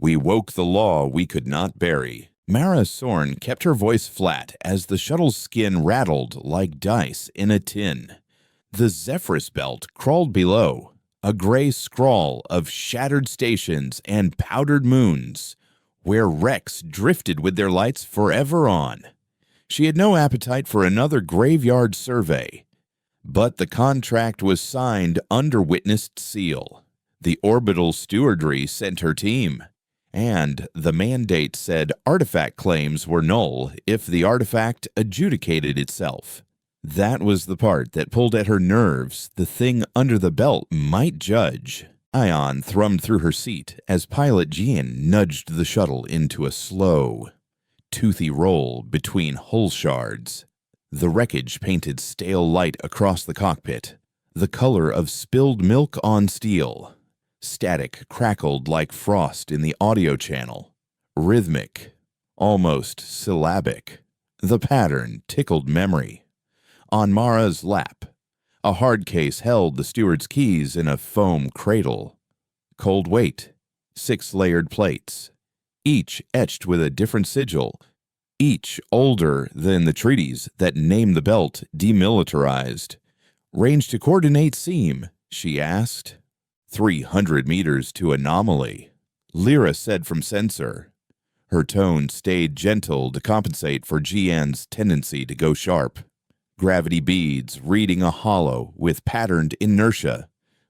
We woke the law we could not bury. Mara Sorn kept her voice flat as the shuttle's skin rattled like dice in a tin. The Zephyrus belt crawled below, a gray scrawl of shattered stations and powdered moons, where wrecks drifted with their lights forever on. She had no appetite for another graveyard survey, but the contract was signed under witnessed seal. The orbital stewardry sent her team, and the mandate said artifact claims were null if the artifact adjudicated itself. That was the part that pulled at her nerves. The thing under the belt might judge. Ion thrummed through her seat as pilot Jian nudged the shuttle into a slow, toothy roll between hull shards. The wreckage painted stale light across the cockpit, the color of spilled milk on steel. Static crackled like frost in the audio channel. Rhythmic, almost syllabic. The pattern tickled memory. On Mara's lap, a hard case held the steward's keys in a foam cradle. Cold weight, 6-layered plates, each etched with a different sigil, each older than the treaties that name the belt demilitarized. Range to coordinate seam, she asked. 300 meters to anomaly, Lyra said from sensor. Her tone stayed gentle to compensate for Jian's tendency to go sharp. Gravity beads reading a hollow with patterned inertia,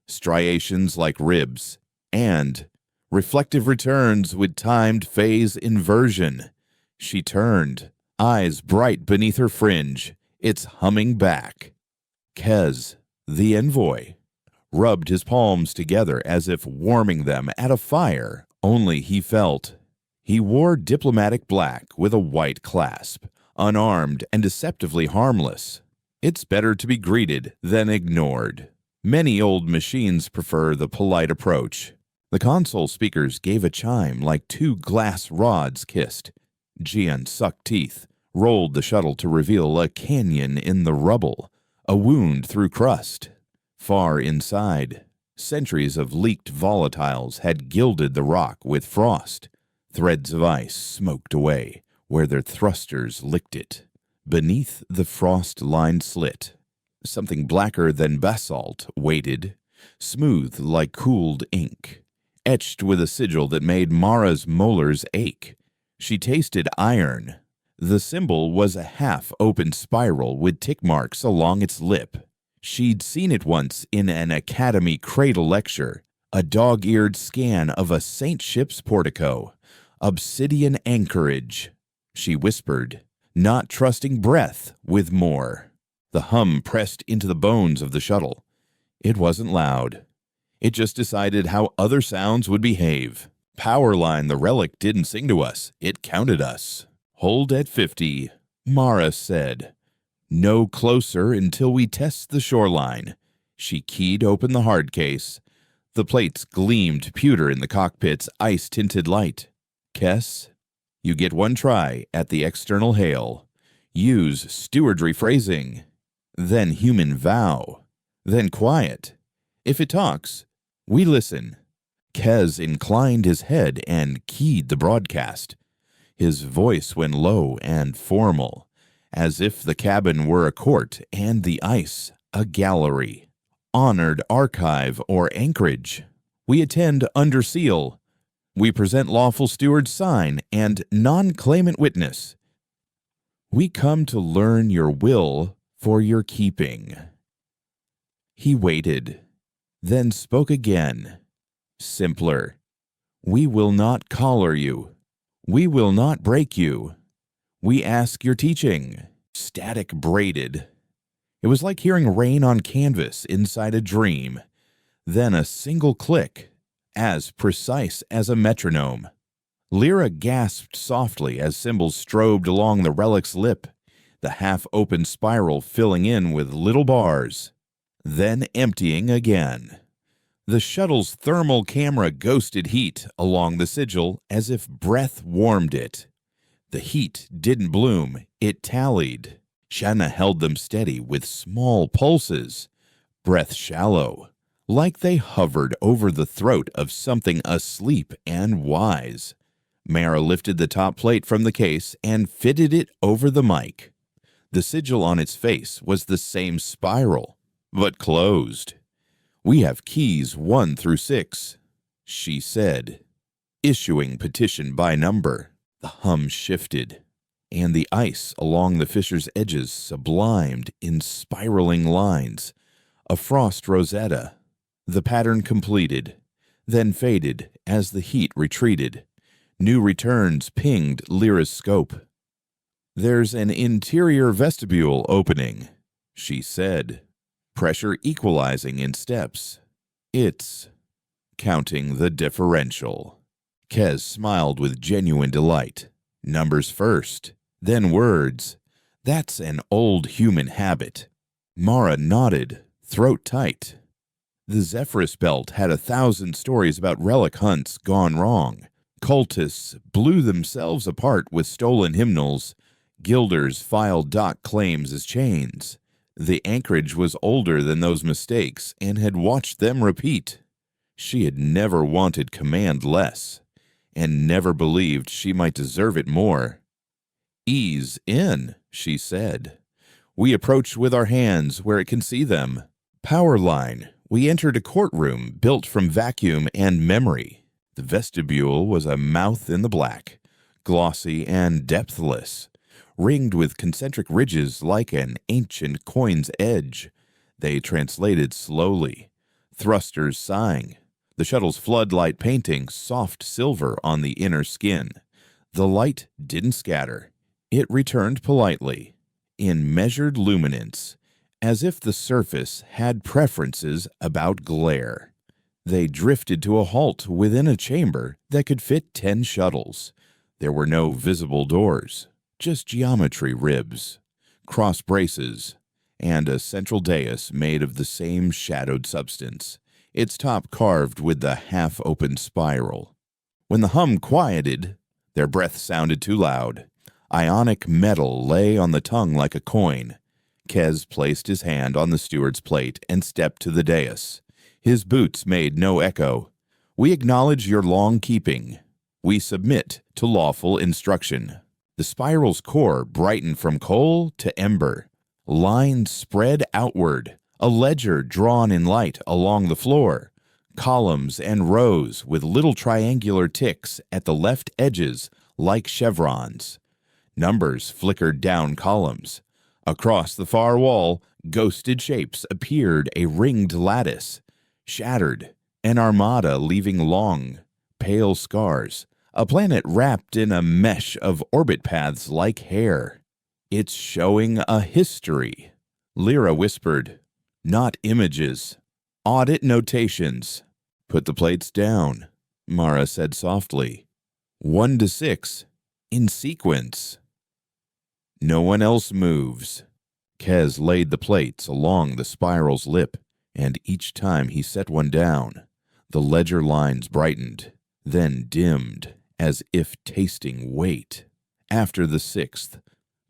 striations like ribs, and reflective returns with timed phase inversion. She turned, eyes bright beneath her fringe, its humming back. Kez, the envoy, rubbed his palms together as if warming them at a fire, only he felt. He wore diplomatic black with a white clasp, unarmed and deceptively harmless. It's better to be greeted than ignored. Many old machines prefer the polite approach. The console speakers gave a chime like two glass rods kissed. Jian sucked teeth, rolled the shuttle to reveal a canyon in the rubble, a wound through crust. Far inside, centuries of leaked volatiles had gilded the rock with frost. Threads of ice smoked away where their thrusters licked it. Beneath the frost-lined slit, something blacker than basalt waited, smooth like cooled ink, etched with a sigil that made Mara's molars ache. She tasted iron. The symbol was a half-open spiral with tick marks along its lip. She'd seen it once in an Academy cradle lecture, a dog-eared scan of a saint ship's portico. Obsidian anchorage, she whispered, not trusting breath with more. The hum pressed into the bones of the shuttle. It wasn't loud. It just decided how other sounds would behave. Powerline, the relic didn't sing to us. It counted us. Hold at 50, Mara said. No closer until we test the shoreline. She keyed open the hard case. The plates gleamed pewter in the cockpit's ice-tinted light. Kess, you get one try at the external hail. Use stewardry phrasing. Then human vow. Then quiet. If it talks, we listen. Kez inclined his head and keyed the broadcast. His voice went low and formal, as if the cabin were a court and the ice a gallery. Honored archive or anchorage. We attend under seal. We present lawful steward's sign and non-claimant witness. We come to learn your will for your keeping. He waited, then spoke again. Simpler. We will not collar you. We will not break you. We ask your teaching. Static braided. It was like hearing rain on canvas inside a dream. Then a single click, as precise as a metronome. Lyra gasped softly as symbols strobed along the relic's lip, the half-open spiral filling in with little bars, then emptying again. The shuttle's thermal camera ghosted heat along the sigil as if breath warmed it. The heat didn't bloom, it tallied. Shanna held them steady with small pulses. Breath shallow, like they hovered over the throat of something asleep and wise. Mara lifted the top plate from the case and fitted it over the mic. The sigil on its face was the same spiral, but closed. "We have keys 1 through 6, she said, issuing petition by number. The hum shifted, and the ice along the fissure's edges sublimed in spiraling lines, a frost rosetta. The pattern completed, then faded as the heat retreated. New returns pinged Lyra's scope. "There's an interior vestibule opening," she said, pressure equalizing in steps. "It's counting the differential." Kez smiled with genuine delight. "Numbers first, then words. That's an old human habit." Mara nodded, throat tight. The Zephyrus Belt had 1,000 stories about relic hunts gone wrong. Cultists blew themselves apart with stolen hymnals. Guilders filed dock claims as chains. The anchorage was older than those mistakes and had watched them repeat. She had never wanted command less, and never believed she might deserve it more. "Ease in," she said. "We approach with our hands where it can see them." Power line. We entered a courtroom built from vacuum and memory. The vestibule was a mouth in the black, glossy and depthless, ringed with concentric ridges like an ancient coin's edge. They translated slowly, thrusters sighing, the shuttle's floodlight painting soft silver on the inner skin. The light didn't scatter. It returned politely, in measured luminance, as if the surface had preferences about glare. They drifted to a halt within a chamber that could fit 10 shuttles. There were no visible doors, just geometry ribs, cross braces, and a central dais made of the same shadowed substance, its top carved with the half-open spiral. When the hum quieted, their breath sounded too loud. Ionic metal lay on the tongue like a coin. Kez placed his hand on the steward's plate and stepped to the dais. His boots made no echo. "We acknowledge your long keeping. We submit to lawful instruction." The spiral's core brightened from coal to ember. Lines spread outward, a ledger drawn in light along the floor. Columns and rows with little triangular ticks at the left edges like chevrons. Numbers flickered down columns. Across the far wall, ghosted shapes appeared, a ringed lattice. Shattered, an armada leaving long, pale scars. A planet wrapped in a mesh of orbit paths like hair. "It's showing a history," Lyra whispered. "Not images. Audit notations." "Put the plates down," Mara said softly. 1 to 6, in sequence. "No one else moves." Kez laid the plates along the spiral's lip, and each time he set one down, the ledger lines brightened, then dimmed, as if tasting weight. After the 6th,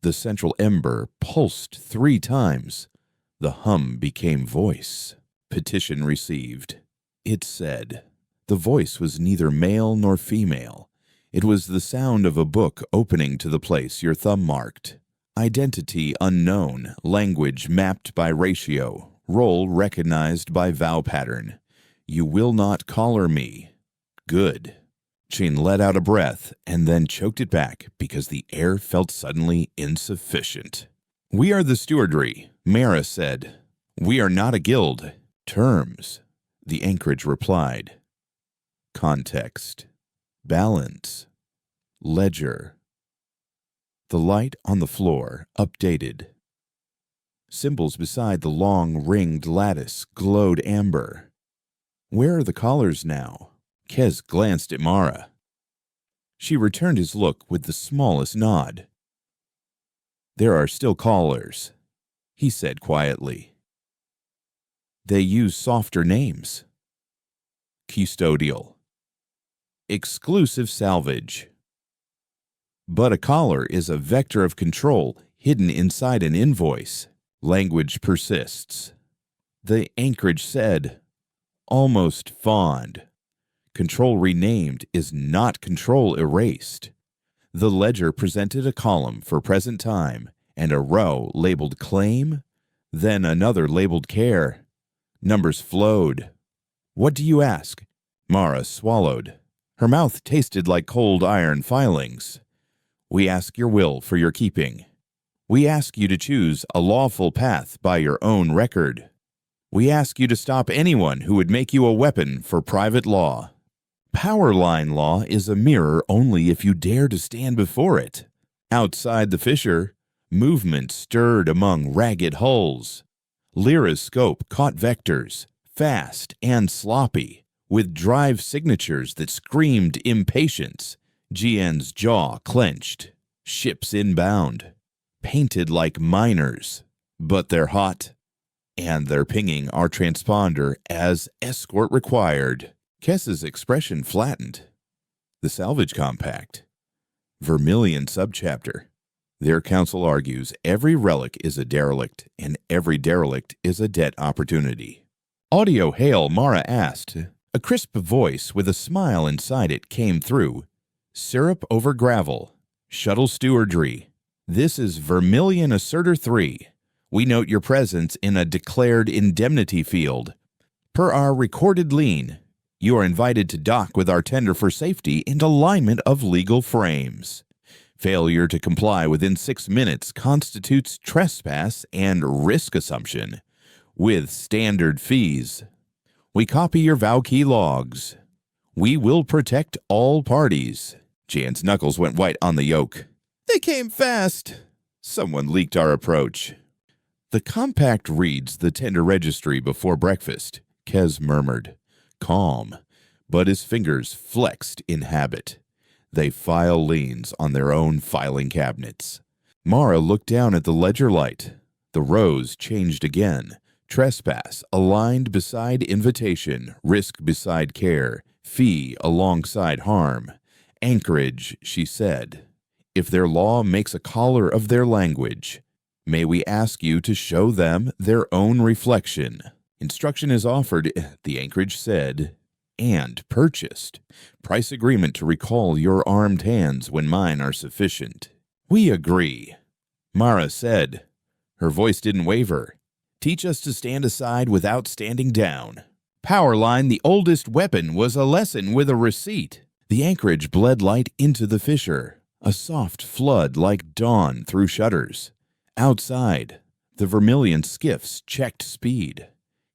the central ember pulsed 3 times. The hum became voice. Petition received. It said. The voice was neither male nor female. It was the sound of a book opening to the place your thumb marked. Identity unknown, language mapped by ratio, role recognized by vow pattern. You will not collar me. Good. Chin let out a breath and then choked it back because the air felt suddenly insufficient. "We are the stewardry," Mara said. "We are not a guild." "Terms," the anchorage replied. Context. Balance. Ledger. The light on the floor updated. Symbols beside the long ringed lattice glowed amber. "Where are the collars now?" Kez glanced at Mara. She returned his look with the smallest nod. "There are still collars," he said quietly. "They use softer names." Custodial. Exclusive salvage. But a collar is a vector of control hidden inside an invoice. Language persists. The anchorage said, almost fond. Control renamed is not control erased. The ledger presented a column for present time and a row labeled claim, then another labeled care. Numbers flowed. What do you ask? Mara swallowed. Her mouth tasted like cold iron filings. We ask your will for your keeping. We ask you to choose a lawful path by your own record. We ask you to stop anyone who would make you a weapon for private law. Power line law is a mirror only if you dare to stand before it. Outside the fissure, movement stirred among ragged hulls. Lyra's scope caught vectors, fast and sloppy, with drive signatures that screamed impatience. GN's jaw clenched. Ships inbound. Painted like miners, but they're hot. And they're pinging our transponder as escort required. Kess's expression flattened. The salvage compact. Vermilion subchapter. Their counsel argues every relic is a derelict, and every derelict is a debt opportunity. Audio hail, Mara asked. A crisp voice with a smile inside it came through. Syrup over gravel. Shuttle stewardry. This is Vermilion Asserter 3. We note your presence in a declared indemnity field. Per our recorded lien, you are invited to dock with our tender for safety in alignment of legal frames. Failure to comply within 6 minutes constitutes trespass and risk assumption, with standard fees. We copy your vow key logs. We will protect all parties. Jan's knuckles went white on the yoke. They came fast. Someone leaked our approach. The compact reads the tender registry before breakfast, Kez murmured. Calm, but his fingers flexed in habit. They file liens on their own filing cabinets. Mara looked down at the ledger light. The rows changed again. Trespass aligned beside invitation, risk beside care, fee alongside harm. Anchorage, she said. If their law makes a collar of their language, may we ask you to show them their own reflection. Instruction is offered, the anchorage said, and purchased. Price agreement to recall your armed hands when mine are sufficient. We agree, Mara said. Her voice didn't waver. Teach us to stand aside without standing down. Powerline, the oldest weapon, was a lesson with a receipt. The anchorage bled light into the fissure, a soft flood like dawn through shutters. Outside, the Vermilion skiffs checked speed,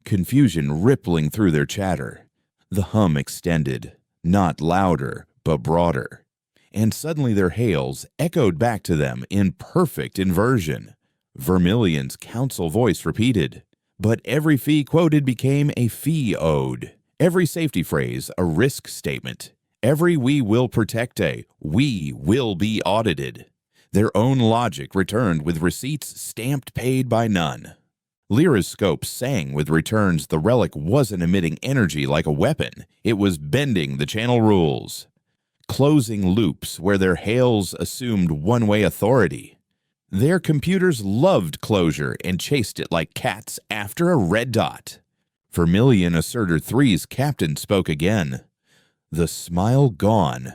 confusion rippling through their chatter. The hum extended, not louder, but broader, and suddenly their hails echoed back to them in perfect inversion. Vermilion's counsel voice repeated, but every fee quoted became a fee owed, every safety phrase a risk statement, every we will protect a we will be audited. Their own logic returned with receipts stamped paid by none. Lyra's scope sang with returns the relic wasn't emitting energy like a weapon, it was bending the channel rules. Closing loops where their hails assumed one-way authority. Their computers loved closure and chased it like cats after a red dot. Vermilion Asserter 3's captain spoke again. The smile gone.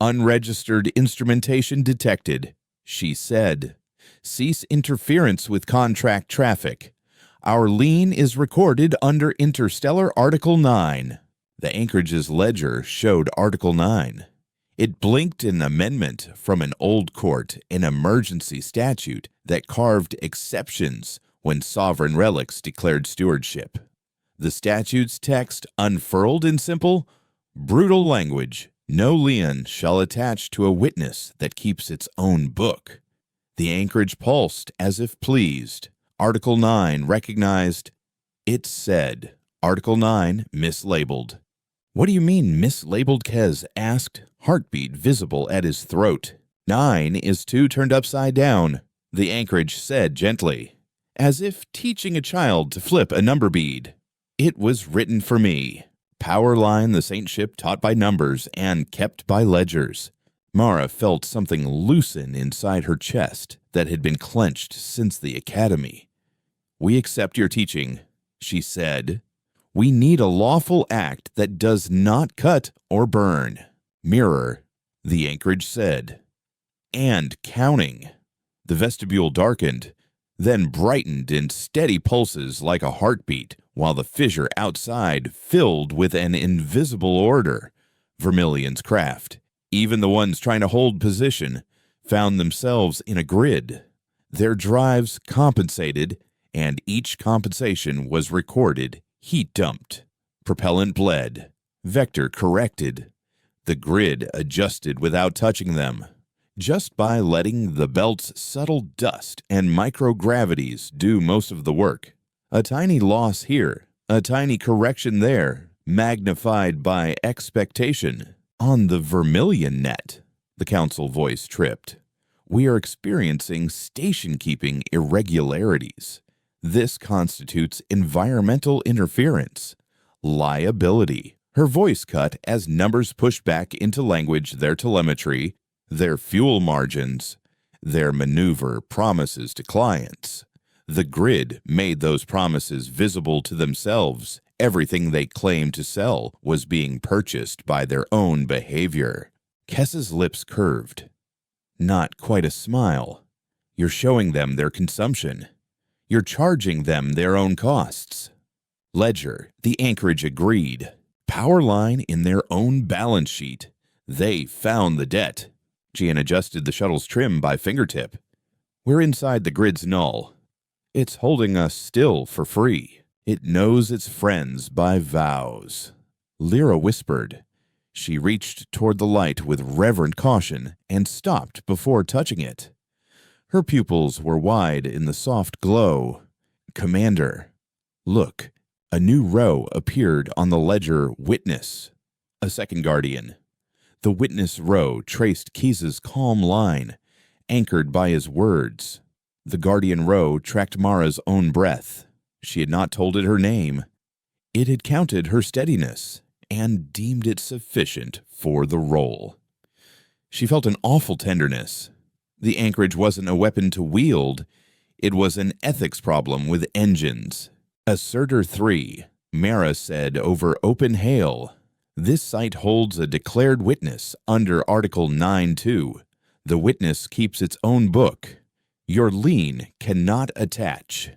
Unregistered instrumentation detected, she said. Cease interference with contract traffic. Our lien is recorded under Interstellar Article 9. The anchorage's ledger showed Article 9. It blinked an amendment from an old court, an emergency statute that carved exceptions when sovereign relics declared stewardship. The statute's text unfurled in simple, brutal language. No lien shall attach to a witness that keeps its own book. The anchorage pulsed as if pleased. Article 9 recognized. It said, Article 9 mislabeled. What do you mean mislabeled? Kez asked, heartbeat visible at his throat. 9 is 2 turned upside down, the anchorage said gently, as if teaching a child to flip a number bead. It was written for me. Powerline, the saint ship taught by numbers and kept by ledgers. Mara felt something loosen inside her chest that had been clenched since the academy. We accept your teaching, she said. We need a lawful act that does not cut or burn. Mirror, the anchorage said. And counting. The vestibule darkened, then brightened in steady pulses like a heartbeat, while the fissure outside filled with an invisible order. Vermilion's craft, even the ones trying to hold position, found themselves in a grid. Their drives compensated, and each compensation was recorded, heat dumped. Propellant bled. Vector corrected. The grid adjusted without touching them, just by letting the belt's subtle dust and microgravities do most of the work. A tiny loss here, a tiny correction there, magnified by expectation. On the Vermilion net, the council voice tripped. We are experiencing station-keeping irregularities. This constitutes environmental interference. Liability. Her voice cut as numbers pushed back into language their telemetry, their fuel margins, their maneuver promises to clients. The grid made those promises visible to themselves. Everything they claimed to sell was being purchased by their own behavior. Kess's lips curved. Not quite a smile. You're showing them their consumption. You're charging them their own costs. Ledger, the anchorage agreed. Power line in their own balance sheet. They found the debt. Gian adjusted the shuttle's trim by fingertip. We're inside the grid's null. It's holding us still for free. It knows its friends by vows. Lyra whispered. She reached toward the light with reverent caution and stopped before touching it. Her pupils were wide in the soft glow. Commander, look, a new row appeared on the ledger Witness. A second guardian. The Witness row traced Keys's calm line, anchored by his words. The Guardian row tracked Mara's own breath. She had not told it her name. It had counted her steadiness and deemed it sufficient for the role. She felt an awful tenderness. The anchorage wasn't a weapon to wield. It was an ethics problem with engines. Asserter 3, Mara said over open hail. This site holds a declared witness under Article 9.2. The witness keeps its own book. Your lien cannot attach.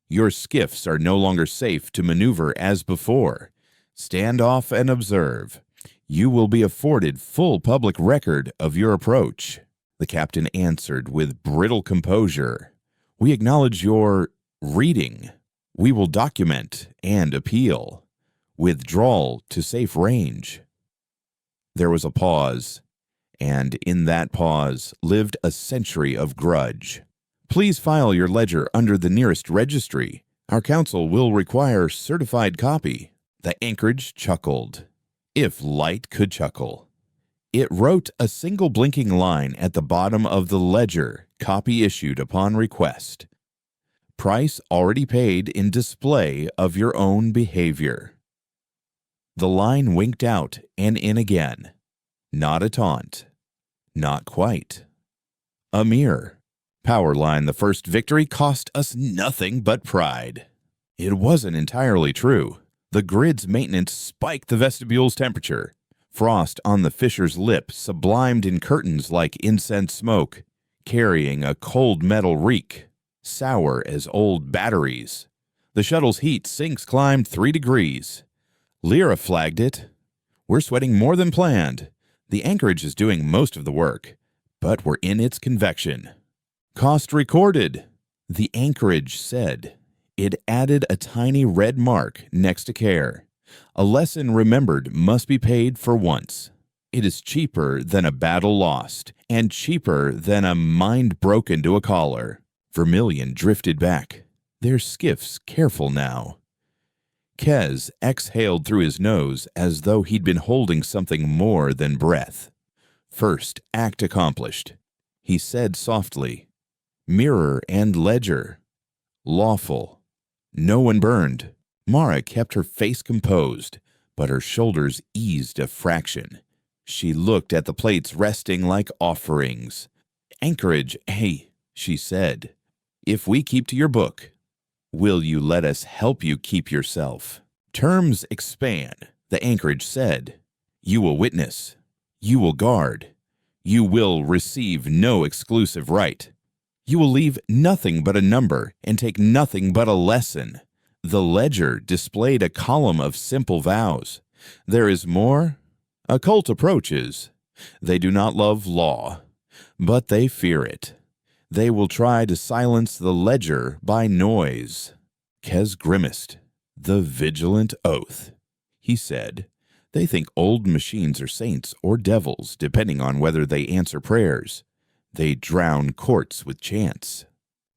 Your skiffs are no longer safe to maneuver as before. Stand off and observe. You will be afforded full public record of your approach. The captain answered with brittle composure. We acknowledge your reading. We will document and appeal. Withdrawal to safe range. There was a pause, and in that pause lived a century of grudge. Please file your ledger under the nearest registry. Our council will require certified copy. The anchorage chuckled, if light could chuckle. It wrote a single blinking line at the bottom of the ledger, copy issued upon request. Price already paid in display of your own behavior. The line winked out and in again. Not a taunt. Not quite. A mirror. Power line, the first victory cost us nothing but pride. It wasn't entirely true. The grid's maintenance spiked the vestibule's temperature. Frost on the fisher's lip sublimed in curtains like incense smoke, carrying a cold metal reek, sour as old batteries. The shuttle's heat sinks climbed 3 degrees. Lyra flagged it. We're sweating more than planned. The anchorage is doing most of the work, but we're in its convection. Cost recorded, the anchorage said. It added a tiny red mark next to care. A lesson remembered must be paid for once. It is cheaper than a battle lost, and cheaper than a mind broken to a collar. Vermilion drifted back. Their skiffs careful now. Kez exhaled through his nose as though he'd been holding something more than breath. First act accomplished. He said softly, mirror and ledger. Lawful. No one burned. Mara kept her face composed, but her shoulders eased a fraction. She looked at the plates resting like offerings. Anchorage, hey, she said. If we keep to your book, will you let us help you keep yourself? Terms expand, the anchorage said. You will witness. You will guard. You will receive no exclusive right. You will leave nothing but a number and take nothing but a lesson. The ledger displayed a column of simple vows. There is more. A cult approaches. They do not love law, but they fear it. They will try to silence the ledger by noise. Kez grimaced. The vigilant oath. He said, they think old machines are saints or devils, depending on whether they answer prayers. They drown courts with chants.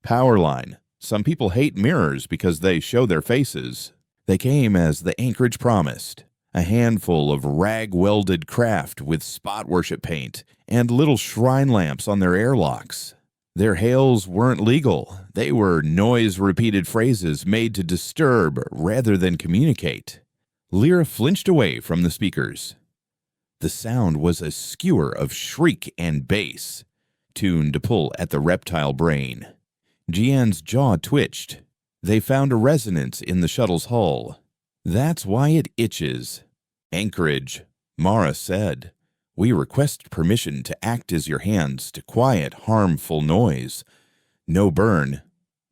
Powerline. Some people hate mirrors because they show their faces. They came as the anchorage promised. A handful of rag-welded craft with spot worship paint and little shrine lamps on their airlocks. Their hails weren't legal. They were noise-repeated phrases made to disturb rather than communicate. Lyra flinched away from the speakers. The sound was a skewer of shriek and bass, tuned to pull at the reptile brain. Jian's jaw twitched. They found a resonance in the shuttle's hull. That's why it itches. Anchorage, Mara said. We request permission to act as your hands to quiet harmful noise. No burn,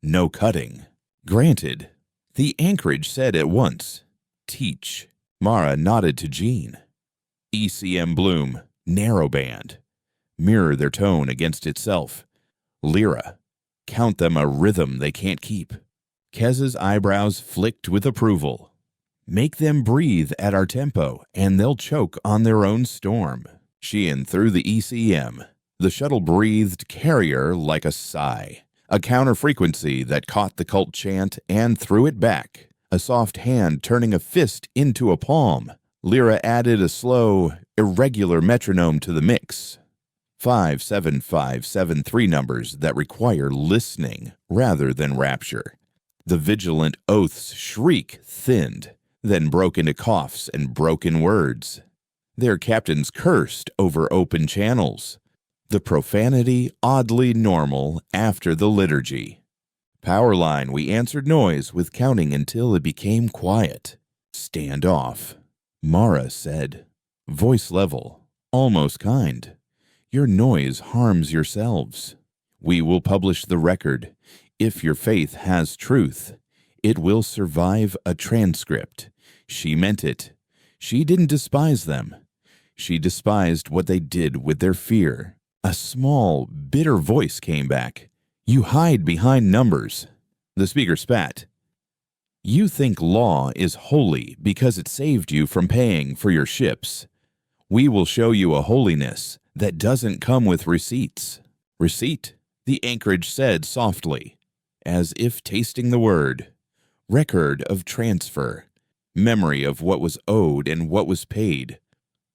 no cutting. Granted. The anchorage said at once. Teach. Mara nodded to Jean. ECM Bloom, narrowband. Mirror their tone against itself. Lyra. Count them a rhythm they can't keep. Kez's eyebrows flicked with approval. Make them breathe at our tempo, and they'll choke on their own storm. Sheehan threw the ECM. The shuttle breathed carrier like a sigh, a counter-frequency that caught the cult chant and threw it back, a soft hand turning a fist into a palm. Lyra added a slow, irregular metronome to the mix. 5, 7, 5, 7, 3 numbers that require listening rather than rapture. The vigilant oath's shriek thinned, then broke into coughs and broken words. Their captains cursed over open channels. The profanity oddly normal after the liturgy. Powerline, we answered noise with counting until it became quiet. Stand off. Mara said, voice level, almost kind. Your noise harms yourselves. We will publish the record. If your faith has truth, it will survive a transcript. She meant it. She didn't despise them. She despised what they did with their fear. A small, bitter voice came back. You hide behind numbers. The speaker spat. You think law is holy because it saved you from paying for your ships. We will show you a holiness that doesn't come with receipts. Receipt, the anchorage said softly, as if tasting the word. Record of transfer. Memory of what was owed and what was paid.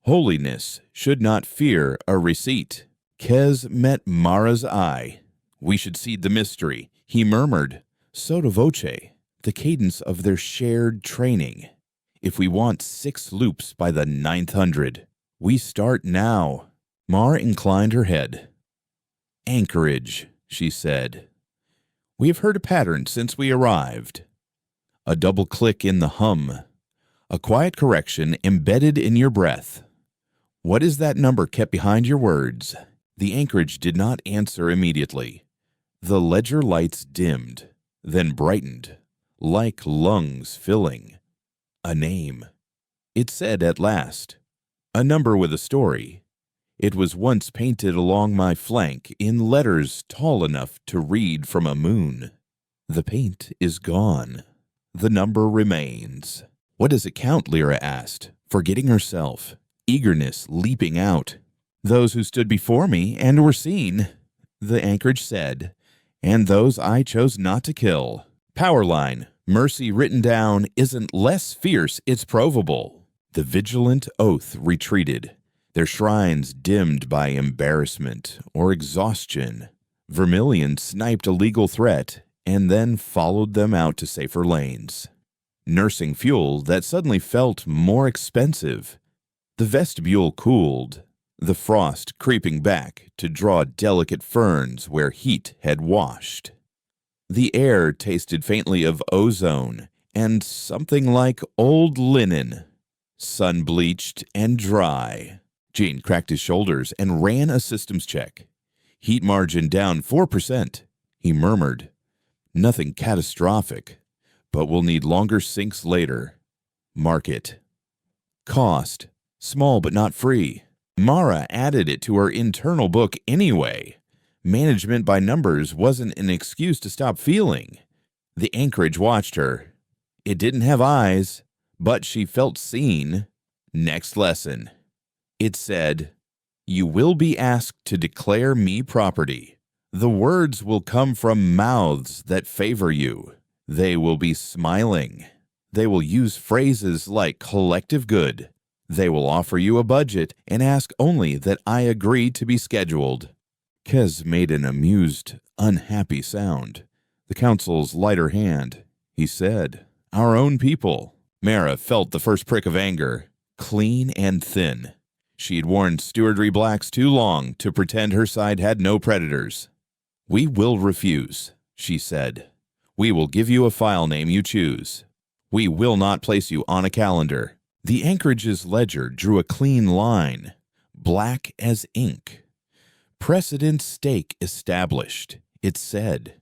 Holiness should not fear a receipt. Kez met Mara's eye. We should cede the mystery, he murmured. Sotto voce, the cadence of their shared training. If we want 6 loops by the 900, we start now. Mara inclined her head. Anchorage, she said. We have heard a pattern since we arrived. A double click in the hum. A quiet correction embedded in your breath. What is that number kept behind your words? The anchorage did not answer immediately. The ledger lights dimmed, then brightened, like lungs filling. A name. It said at last. A number with a story. It was once painted along my flank in letters tall enough to read from a moon. The paint is gone. The number remains. What does it count? Lyra asked, forgetting herself, eagerness leaping out. Those who stood before me and were seen, the anchorage said, and those I chose not to kill. Powerline, mercy written down isn't less fierce, it's provable. The vigilant oath retreated, their shrines dimmed by embarrassment or exhaustion. Vermilion sniped a legal threat and then followed them out to safer lanes. Nursing fuel that suddenly felt more expensive. The vestibule cooled, the frost creeping back to draw delicate ferns where heat had washed. The air tasted faintly of ozone and something like old linen, sun-bleached and dry. Gene cracked his shoulders and ran a systems check. Heat margin down 4%. He murmured, "Nothing catastrophic, but we'll need longer sinks later. Mark it." Cost, small but not free. Mara added it to her internal book anyway. Management by numbers wasn't an excuse to stop feeling. The anchorage watched her. It didn't have eyes, but she felt seen. Next lesson. It said, "You will be asked to declare me property. The words will come from mouths that favor you. They will be smiling. They will use phrases like collective good. They will offer you a budget and ask only that I agree to be scheduled." Kez made an amused, unhappy sound. "The council's lighter hand," he said. "Our own people." Mara felt the first prick of anger, clean and thin. She had worn stewardry blacks too long to pretend her side had no predators. "We will refuse," she said. "We will give you a file name you choose. We will not place you on a calendar." The anchorage's ledger drew a clean line, black as ink. "Precedent stake established," it said.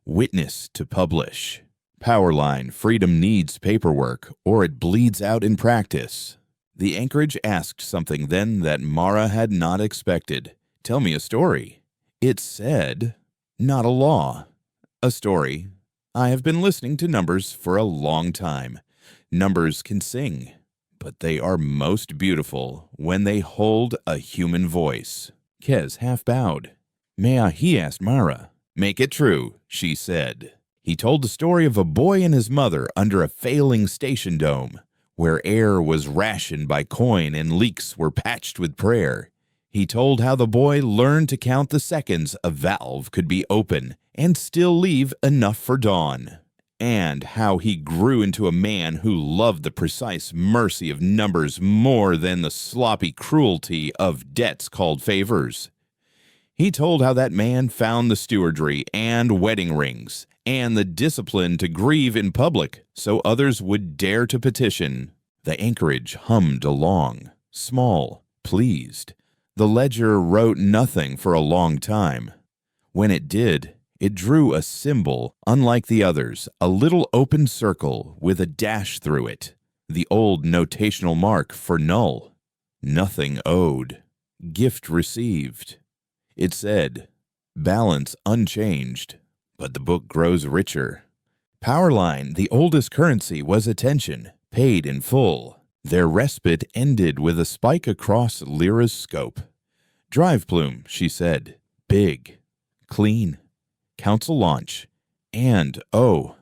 "Witness to publish." Powerline, freedom needs paperwork, or it bleeds out in practice. The anchorage asked something then that Mara had not expected. "Tell me a story." It said, "Not a law. A story. I have been listening to numbers for a long time. Numbers can sing, but they are most beautiful when they hold a human voice." Kez half bowed. He asked Mara. "Make it true," she said. He told the story of a boy and his mother under a failing station dome, where air was rationed by coin and leaks were patched with prayer. He told how the boy learned to count the seconds a valve could be open and still leave enough for dawn, and how he grew into a man who loved the precise mercy of numbers more than the sloppy cruelty of debts called favors. He told how that man found the stewardry and wedding rings and the discipline to grieve in public so others would dare to petition. The anchorage hummed along, small, pleased. The ledger wrote nothing for a long time. When it did, it drew a symbol unlike the others, a little open circle with a dash through it, the old notational mark for null. Nothing owed. Gift received. It said, "Balance unchanged, but the book grows richer." Powerline, the oldest currency, was attention, paid in full. Their respite ended with a spike across Lyra's scope. "Drive plume," she said. "Big. Clean. Council launch. And, oh,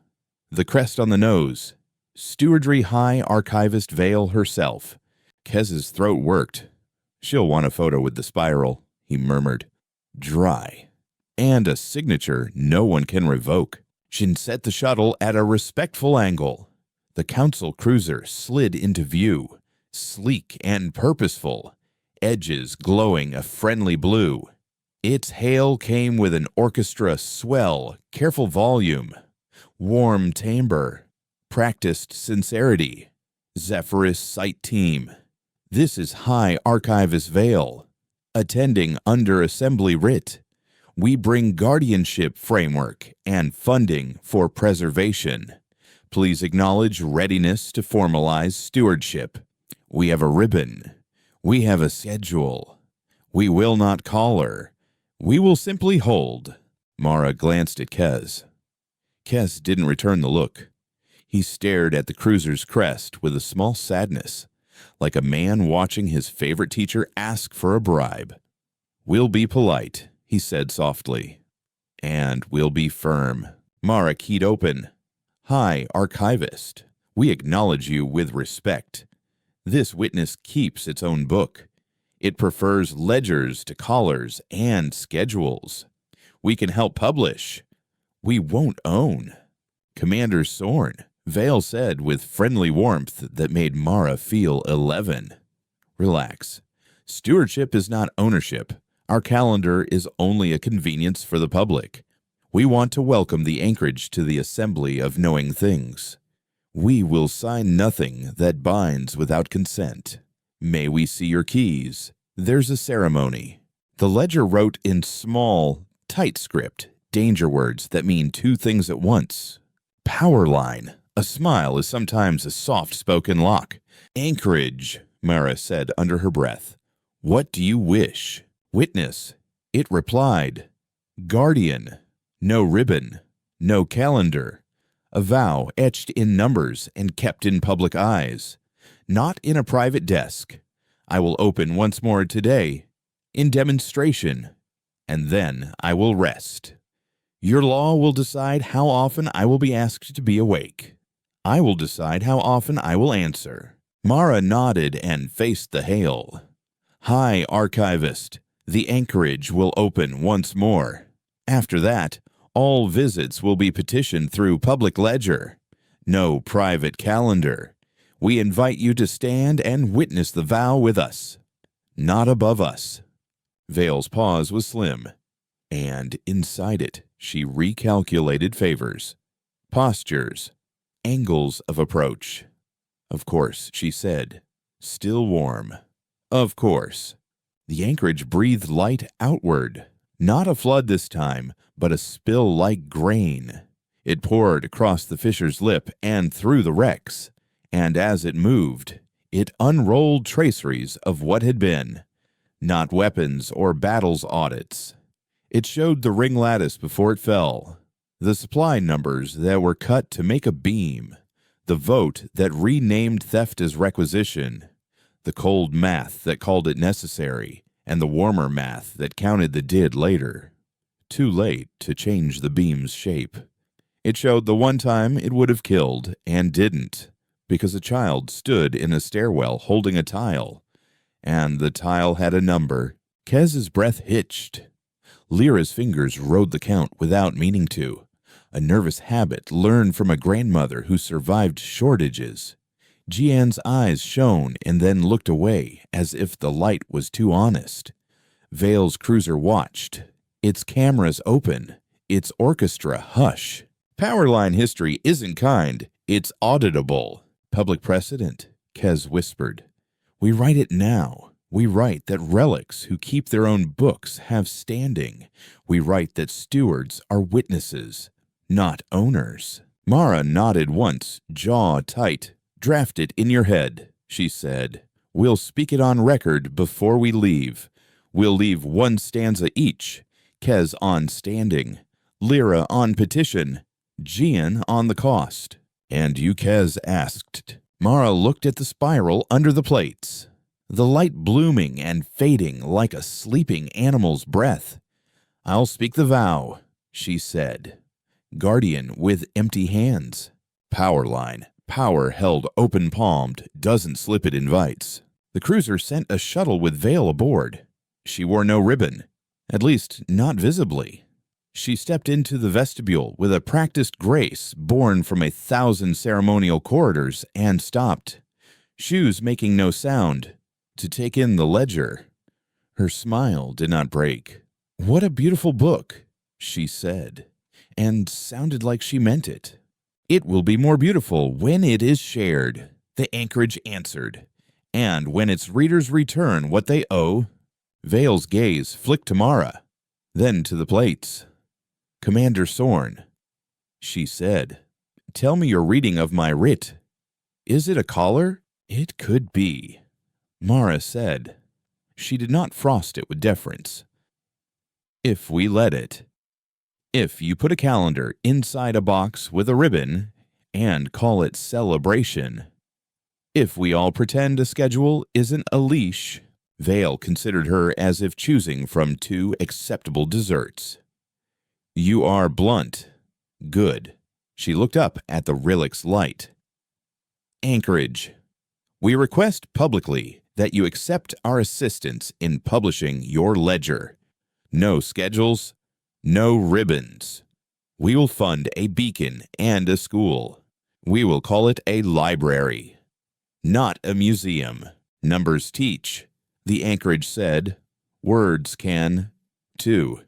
the crest on the nose. Stewardry High Archivist Vale herself." Kez's throat worked. "She'll want a photo with the spiral," he murmured. "Dry. And a signature no one can revoke." Jin set the shuttle at a respectful angle. The council cruiser slid into view, sleek and purposeful, edges glowing a friendly blue. Its hail came with an orchestra swell, careful volume, warm timbre, practiced sincerity. Zephyrus Site Team. This is High Archivist Vale. Attending under Assembly Writ. We bring guardianship framework and funding for preservation. Please acknowledge readiness to formalize stewardship. We have a ribbon. We have a schedule. We will not collar. We will simply hold. Mara glanced at Kez. Kez didn't return the look. He stared at the cruiser's crest with a small sadness, like a man watching his favorite teacher ask for a bribe. "We'll be polite," he said softly. "And we'll be firm." Mara keyed open. "Hi, Archivist. We acknowledge you with respect. This witness keeps its own book. It prefers ledgers to collars and schedules. We can help publish. We won't own." "Commander Sorn," Vale said with friendly warmth that made Mara feel 11. "Relax. Stewardship is not ownership. Our calendar is only a convenience for the public. We want to welcome the anchorage to the assembly of knowing things. We will sign nothing that binds without consent. May we see your keys? There's a ceremony. The ledger wrote in small, tight script, danger words that mean two things at once. Power line. A smile is sometimes a soft-spoken lock. Anchorage, Mara said under her breath. What do you wish? Witness. It replied. Guardian. No ribbon. No calendar. A vow etched in numbers and kept in public eyes. Not in a private desk. I will open once more today, in demonstration, and then I will rest. Your law will decide how often I will be asked to be awake. I will decide how often I will answer. Mara nodded and faced the hail. Hi, Archivist. The anchorage will open once more. After that, all visits will be petitioned through public ledger. No private calendar. We invite you to stand and witness the vow with us. Not above us. Vale's pause was slim, and inside it she recalculated favors, postures, angles of approach. Of course, she said, still warm. Of course. The anchorage breathed light outward. Not a flood this time, but a spill like grain. It poured across the fisher's lip and through the wrecks, and as it moved, it unrolled traceries of what had been, not weapons or battles audits. It showed the ring lattice before it fell, the supply numbers that were cut to make a beam, the vote that renamed theft as requisition, the cold math that called it necessary, and the warmer math that counted the did later. Too late to change the beam's shape. It showed the one time it would have killed and didn't, because a child stood in a stairwell holding a tile, and the tile had a number. Kez's breath hitched. Lyra's fingers rode the count without meaning to, a nervous habit learned from a grandmother who survived shortages. Jian's eyes shone and then looked away as if the light was too honest. Vale's cruiser watched, its cameras open, its orchestra hush. Powerline history isn't kind, it's auditable. Public precedent, Kez whispered. We write it now. We write that relics who keep their own books have standing. We write that stewards are witnesses, not owners. Mara nodded once, jaw tight. Draft it in your head, she said. We'll speak it on record before we leave. We'll leave one stanza each. Kez on standing, Lyra on petition, Jian on the cost. And you, Kez asked. Mara looked at the spiral under the plates, the light blooming and fading like a sleeping animal's breath. I'll speak the vow, she said. Guardian with empty hands. Power line. Power held open-palmed, doesn't slip it invites. The cruiser sent a shuttle with Vale aboard. She wore no ribbon, at least not visibly. She stepped into the vestibule with a practiced grace born from 1,000 ceremonial corridors and stopped, shoes making no sound, to take in the ledger. Her smile did not break. What a beautiful book, she said, and sounded like she meant it. It will be more beautiful when it is shared, the anchorage answered, and when its readers return what they owe. Vale's gaze flicked to Mara, then to the plates. Commander Sorn, she said, tell me your reading of my writ. Is it a collar? It could be, Mara said. She did not frost it with deference. If we let it. If you put a calendar inside a box with a ribbon and call it celebration. If we all pretend a schedule isn't a leash. Vale considered her as if choosing from two acceptable desserts. You are blunt. Good. She looked up at the Rilic's light. Anchorage. We request publicly that you accept our assistance in publishing your ledger. No schedules, no ribbons. We will fund a beacon and a school. We will call it a library, not a museum. Numbers teach, the anchorage said. Words can, too.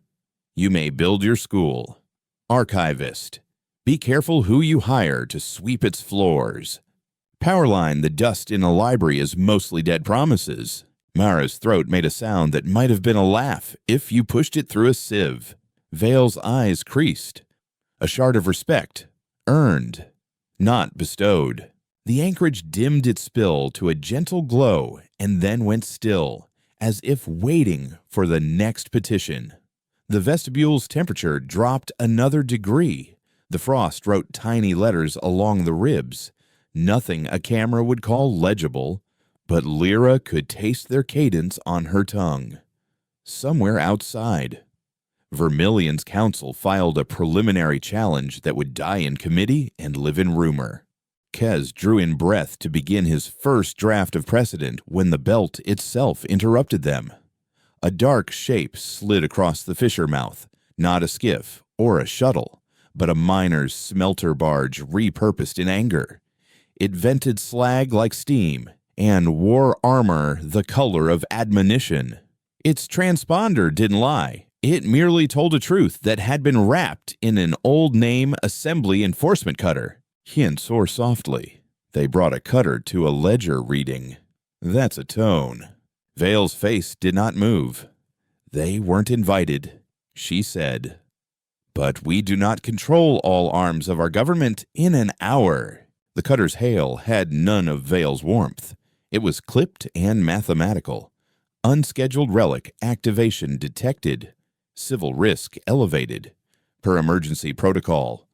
You may build your school. Archivist. Be careful who you hire to sweep its floors. Powerline, the dust in a library is mostly dead promises. Mara's throat made a sound that might have been a laugh if you pushed it through a sieve. Vale's eyes creased. A shard of respect. Earned. Not bestowed. The anchorage dimmed its spill to a gentle glow and then went still, as if waiting for the next petition. The vestibule's temperature dropped another degree. The frost wrote tiny letters along the ribs. Nothing a camera would call legible, but Lyra could taste their cadence on her tongue. Somewhere outside, Vermilion's council filed a preliminary challenge that would die in committee and live in rumor. Kez drew in breath to begin his first draft of precedent when the belt itself interrupted them. A dark shape slid across the fisher mouth, not a skiff or a shuttle, but a miner's smelter barge repurposed in anger. It vented slag like steam and wore armor the color of admonition. Its transponder didn't lie. It merely told a truth that had been wrapped in an old name assembly enforcement cutter. Hint soar softly. They brought a cutter to a ledger reading. That's a tone. Vale's face did not move. They weren't invited, she said. But we do not control all arms of our government in an hour. The cutter's hail had none of Vale's warmth. It was clipped and mathematical. Unscheduled relic activation detected. Civil risk elevated. Per emergency protocol,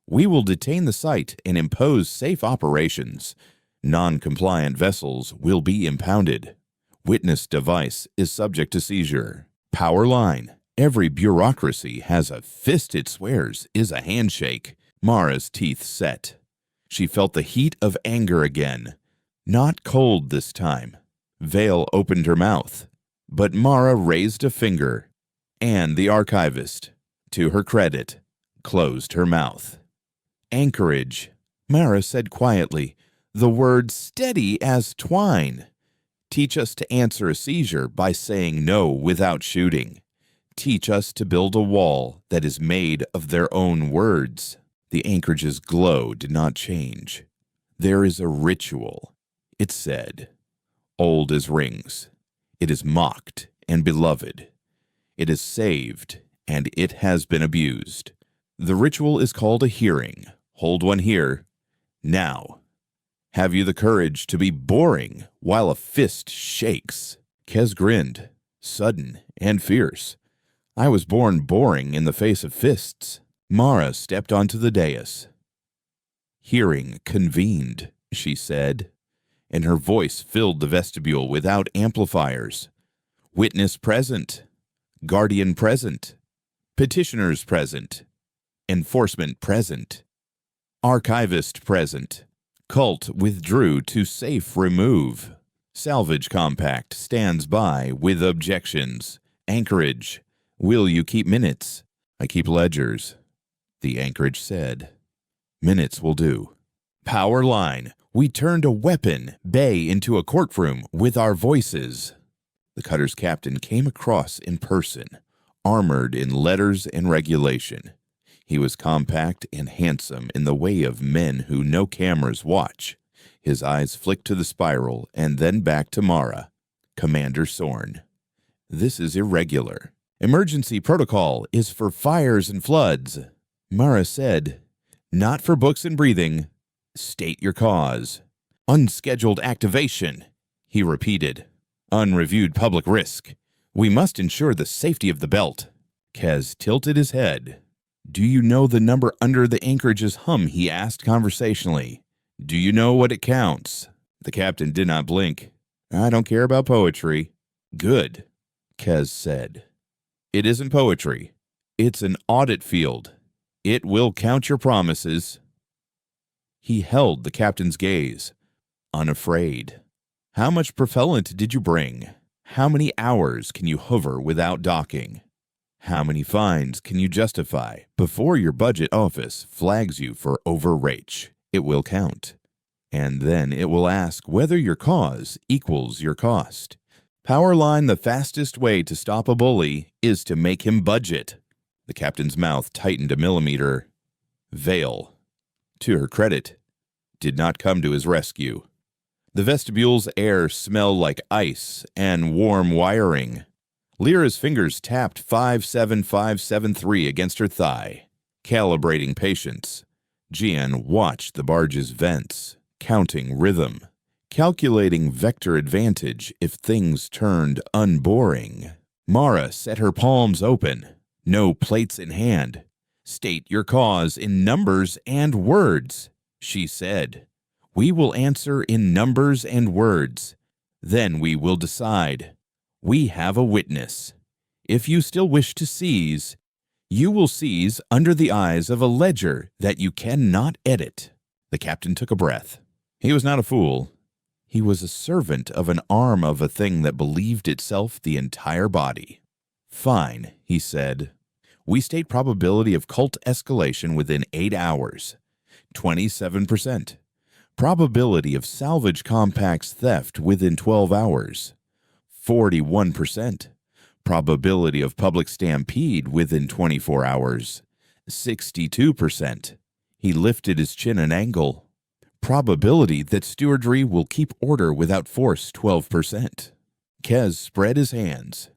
we will detain the site and impose safe operations. Non-compliant vessels will be impounded. Witness device is subject to seizure. Power line. Every bureaucracy has a fist it swears is a handshake. Mara's teeth set. She felt the heat of anger again. Not cold this time. Vale opened her mouth, but Mara raised a finger, and the archivist, to her credit, closed her mouth. Anchorage, Mara said quietly, the word steady as twine. Teach us to answer a seizure by saying no without shooting. Teach us to build a wall that is made of their own words. The anchorage's glow did not change. There is a ritual, it said. Old as rings. It is mocked and beloved. It is saved, and it has been abused. The ritual is called a hearing. Hold one here. Now. Have you the courage to be boring while a fist shakes? Kez grinned, sudden and fierce. I was born boring in the face of fists. Mara stepped onto the dais. Hearing convened, she said, and her voice filled the vestibule without amplifiers. Witness present. Guardian present. Petitioners present. Enforcement present. Archivist present. Cult withdrew to safe remove. Salvage compact stands by with objections. Anchorage. Will you keep minutes? I keep ledgers, the anchorage said. Minutes will do. Power line. We turned a weapon bay into a courtroom with our voices. The cutter's captain came across in person, armored in letters and regulation. He was compact and handsome in the way of men who no cameras watch. His eyes flicked to the spiral and then back to Mara. Commander Sorn. This is irregular. Emergency protocol is for fires and floods. Mara said, not for books and breathing. State your cause. Unscheduled activation, he repeated. Unreviewed public risk. We must ensure the safety of the belt. Kez tilted his head. Do you know the number under the anchorage's hum, he asked conversationally. Do you know what it counts? The captain did not blink. I don't care about poetry. Good, Kez said. It isn't poetry. It's an audit field. It will count your promises. He held the captain's gaze, unafraid. How much propellant did you bring? How many hours can you hover without docking? How many fines can you justify before your budget office flags you for overreach? It will count. And then it will ask whether your cause equals your cost. Powerline, the fastest way to stop a bully is to make him budget. The captain's mouth tightened a millimeter. Vale, to her credit, did not come to his rescue. The vestibule's air smelled like ice and warm wiring. Lyra's fingers tapped 57573 against her thigh, calibrating patience. Jian watched the barge's vents, counting rhythm, calculating vector advantage if things turned unboring. Mara set her palms open, no plates in hand. State your cause in numbers and words, she said. We will answer in numbers and words. Then we will decide. We have a witness. If you still wish to seize, you will seize under the eyes of a ledger that you cannot edit. The captain took a breath. He was not a fool. He was a servant of an arm of a thing that believed itself the entire body. Fine, he said. We state probability of cult escalation within 8 hours. 27%. Probability of salvage compacts theft within 12 hours. 41%. Probability of public stampede within 24 hours. 62%. He lifted his chin an angle. Probability that stewardry will keep order without force, 12%. Kez spread his hands.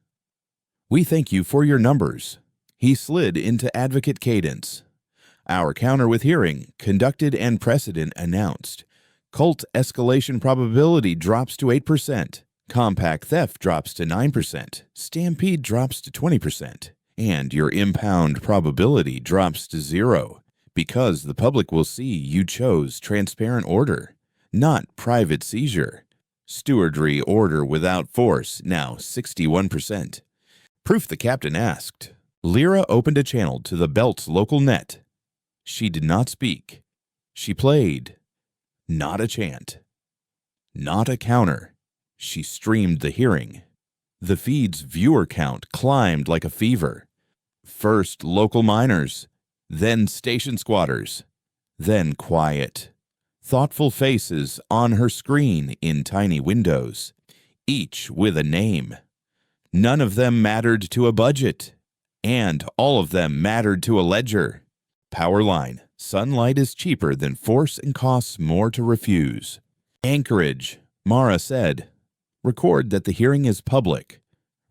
We thank you for your numbers. He slid into advocate cadence. Our counter with hearing, conducted and precedent announced. Cult escalation probability drops to 8%. Compact theft drops to 9%. Stampede drops to 20%. And your impound probability drops to 0. Because the public will see you chose transparent order, not private seizure. Stewardry order without force, now 61%. Proof the captain asked. Lyra opened a channel to the belt's local net. She did not speak. She played. Not a chant. Not a counter. She streamed the hearing. The feed's viewer count climbed like a fever. First local miners, then station squatters, then quiet. Thoughtful faces on her screen in tiny windows, each with a name. None of them mattered to a budget, and all of them mattered to a ledger. Powerline, sunlight is cheaper than force and costs more to refuse. Anchorage, Mara said. Record that the hearing is public.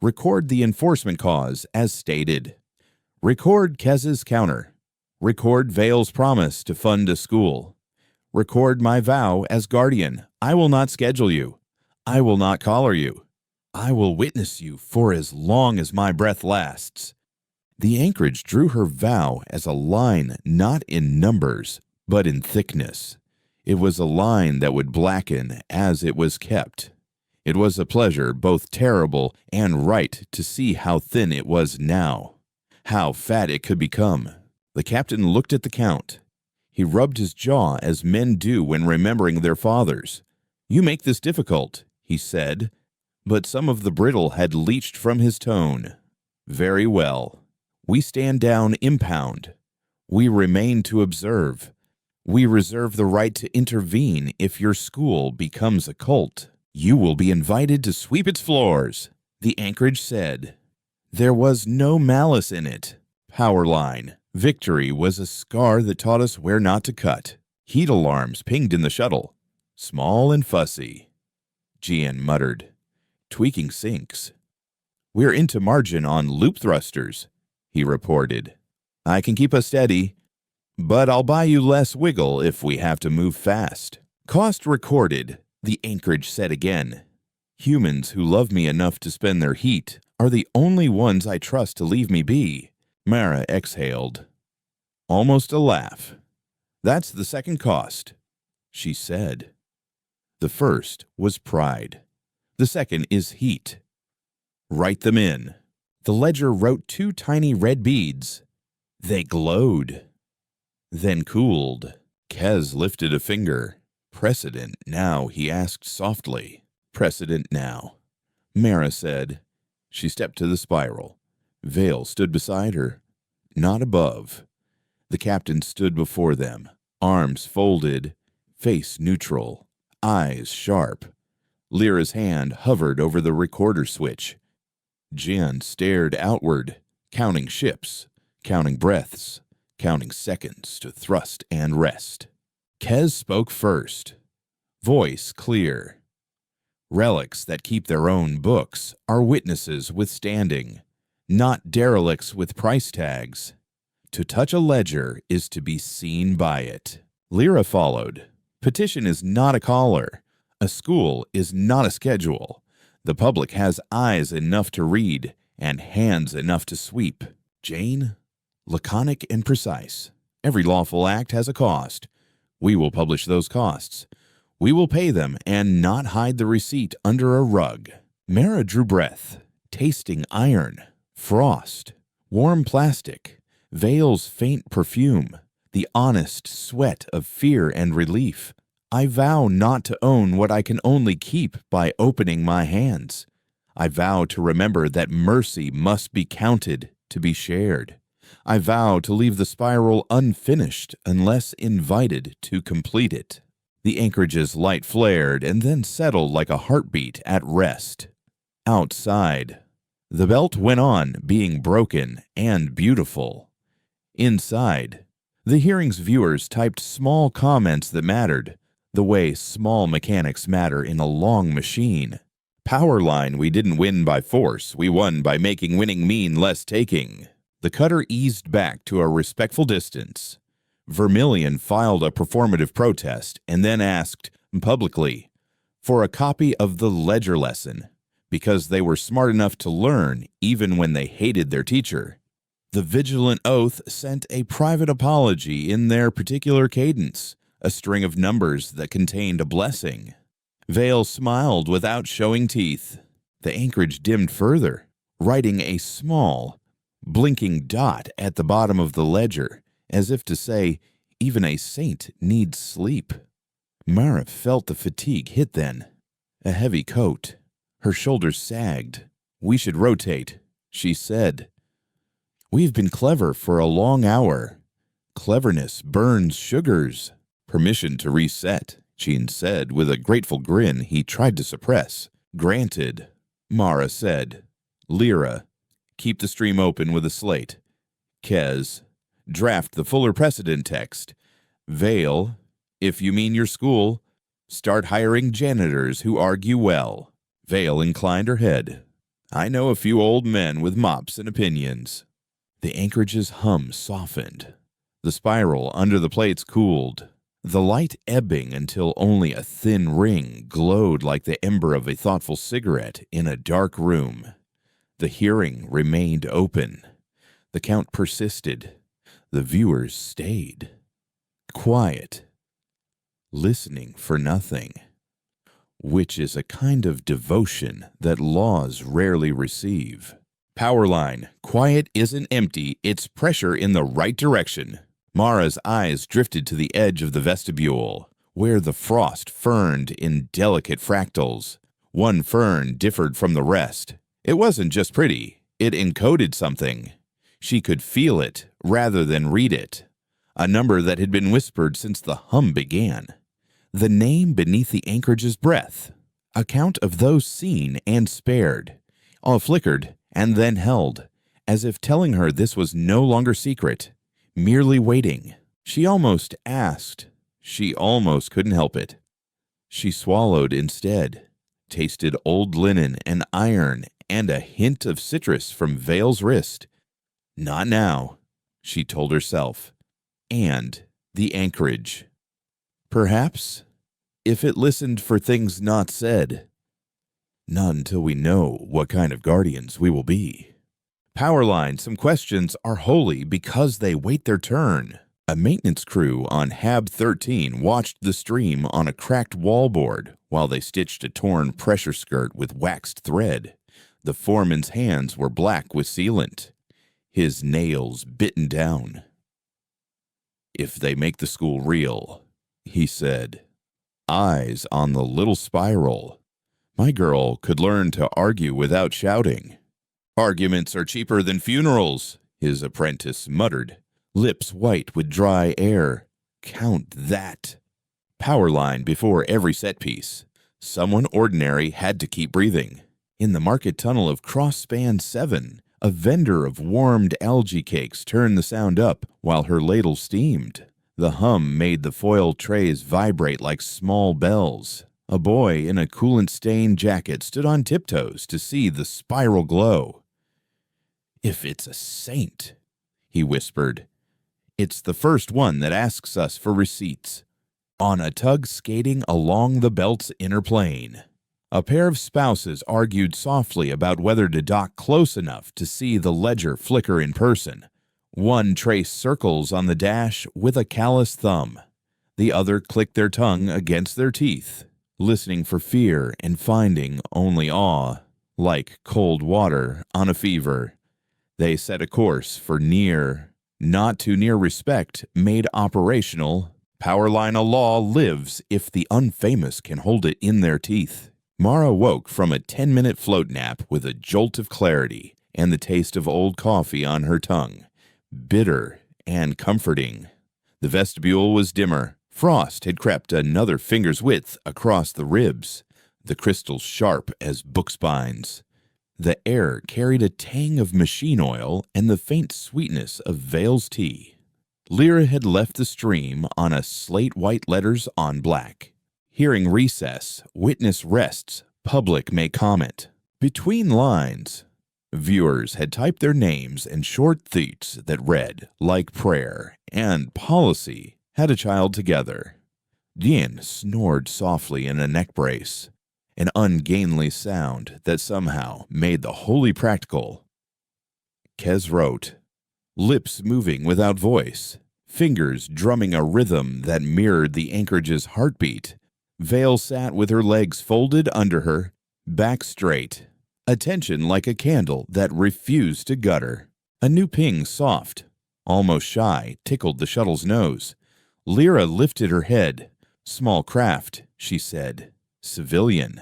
Record the enforcement cause as stated. Record Kez's counter. Record Vale's promise to fund a school. Record my vow as guardian. I will not schedule you. I will not collar you. I will witness you for as long as my breath lasts. The anchorage drew her vow as a line not in numbers, but in thickness. It was a line that would blacken as it was kept. It was a pleasure, both terrible and right, to see how thin it was now, how fat it could become. The captain looked at the count. He rubbed his jaw as men do when remembering their fathers. You make this difficult, he said, but some of the brittle had leached from his tone. Very well. We stand down impound. We remain to observe. We reserve the right to intervene if your school becomes a cult. You will be invited to sweep its floors, the anchorage said. There was no malice in it. Powerline. Victory was a scar that taught us where not to cut. Heat alarms pinged in the shuttle. Small and fussy. Jian muttered. Tweaking sinks. We're into margin on loop thrusters, he reported. I can keep us steady, but I'll buy you less wiggle if we have to move fast. Cost recorded, the anchorage said again. Humans who love me enough to spend their heat are the only ones I trust to leave me be. Mara exhaled. Almost a laugh. That's the second cost, she said. The first was pride. The second is heat. Write them in. The ledger wrote 2 tiny red beads. They glowed. Then cooled. Kez lifted a finger. Precedent now, he asked softly. Precedent now. Mara said. She stepped to the spiral. Vale stood beside her. Not above. The captain stood before them, arms folded, face neutral, eyes sharp. Lyra's hand hovered over the recorder switch. Jian stared outward, counting ships, counting breaths, counting seconds to thrust and rest. Kez spoke first, voice clear. Relics that keep their own books are witnesses withstanding, not derelicts with price tags. To touch a ledger is to be seen by it. Lyra followed. Petition is not a caller. A school is not a schedule. The public has eyes enough to read and hands enough to sweep. Jane? Laconic and precise. Every lawful act has a cost. We will publish those costs. We will pay them and not hide the receipt under a rug. Mara drew breath, tasting iron, frost, warm plastic, Vale's faint perfume, the honest sweat of fear and relief. I vow not to own what I can only keep by opening my hands. I vow to remember that mercy must be counted to be shared. I vow to leave the spiral unfinished unless invited to complete it. The anchorage's light flared and then settled like a heartbeat at rest. Outside, the belt went on being broken and beautiful. Inside, the hearing's viewers typed small comments that mattered, the way small mechanics matter in a long machine. Power line, we didn't win by force, we won by making winning mean less taking. The cutter eased back to a respectful distance. Vermilion filed a performative protest and then asked, publicly, for a copy of the ledger lesson, because they were smart enough to learn even when they hated their teacher. The vigilant oath sent a private apology in their particular cadence, a string of numbers that contained a blessing. Vale smiled without showing teeth. The anchorage dimmed further, writing a small, blinking dot at the bottom of the ledger, as if to say, even a saint needs sleep. Mara felt the fatigue hit then. A heavy coat. Her shoulders sagged. We should rotate, she said. We've been clever for a long hour. Cleverness burns sugars. Permission to reset, Jean said with a grateful grin he tried to suppress. Granted, Mara said. Lyra, keep the stream open with a slate. Kez, draft the fuller precedent text. Vale, if you mean your school, start hiring janitors who argue well. Vale inclined her head. I know a few old men with mops and opinions. The anchorage's hum softened. The spiral under the plates cooled, the light ebbing until only a thin ring glowed like the ember of a thoughtful cigarette in a dark room. The hearing remained open. The count persisted. The viewers stayed. Quiet. Listening for nothing. Which is a kind of devotion that laws rarely receive. Power line. Quiet isn't empty, it's pressure in the right direction. Mara's eyes drifted to the edge of the vestibule, where the frost ferned in delicate fractals. One fern differed from the rest. It wasn't just pretty, it encoded something. She could feel it rather than read it. A number that had been whispered since the hum began. The name beneath the anchorage's breath. A count of those seen and spared. All flickered and then held, as if telling her this was no longer secret, merely waiting. She almost asked. She almost couldn't help it. She swallowed instead, tasted old linen and iron and a hint of citrus from Vale's wrist. Not now, she told herself. And the anchorage. Perhaps, if it listened for things not said. Not until we know what kind of guardians we will be. Powerline, some questions are holy because they wait their turn. A maintenance crew on Hab 13 watched the stream on a cracked wallboard while they stitched a torn pressure skirt with waxed thread. The foreman's hands were black with sealant, his nails bitten down. If they make the school real, he said. Eyes on the little spiral. My girl could learn to argue without shouting. Arguments are cheaper than funerals, his apprentice muttered, lips white with dry air. Count that. Power line before every set piece. Someone ordinary had to keep breathing. In the market tunnel of Cross Span 7, A vendor of warmed algae cakes turned the sound up while her ladle steamed. The hum made the foil trays vibrate like small bells. A boy in a coolant-stained jacket stood on tiptoes to see the spiral glow. "If it's a saint," he whispered. "It's the first one that asks us for receipts." On a tug skating along the belt's inner plane, a pair of spouses argued softly about whether to dock close enough to see the ledger flicker in person. One traced circles on the dash with a callous thumb. The other clicked their tongue against their teeth, listening for fear and finding only awe, like cold water on a fever. They set a course for near, not too near respect made operational. Powerline a law lives if the unfamous can hold it in their teeth. Mara woke from a 10-minute float nap with a jolt of clarity and the taste of old coffee on her tongue, bitter and comforting. The vestibule was dimmer. Frost had crept another finger's width across the ribs, the crystals sharp as book spines. The air carried a tang of machine oil and the faint sweetness of Vale's tea. Lyra had left the stream on a slate-white letters on black. Hearing recess, witness rests, public may comment. Between lines, viewers had typed their names in short thoughts that read, like prayer, and policy had a child together. Dian snored softly in a neck brace, an ungainly sound that somehow made the holy practical. Kez wrote, lips moving without voice, fingers drumming a rhythm that mirrored the anchorage's heartbeat. Vale sat with her legs folded under her, back straight, attention like a candle that refused to gutter. A new ping, soft, almost shy, tickled the shuttle's nose. Lyra lifted her head. Small craft, she said. Civilian.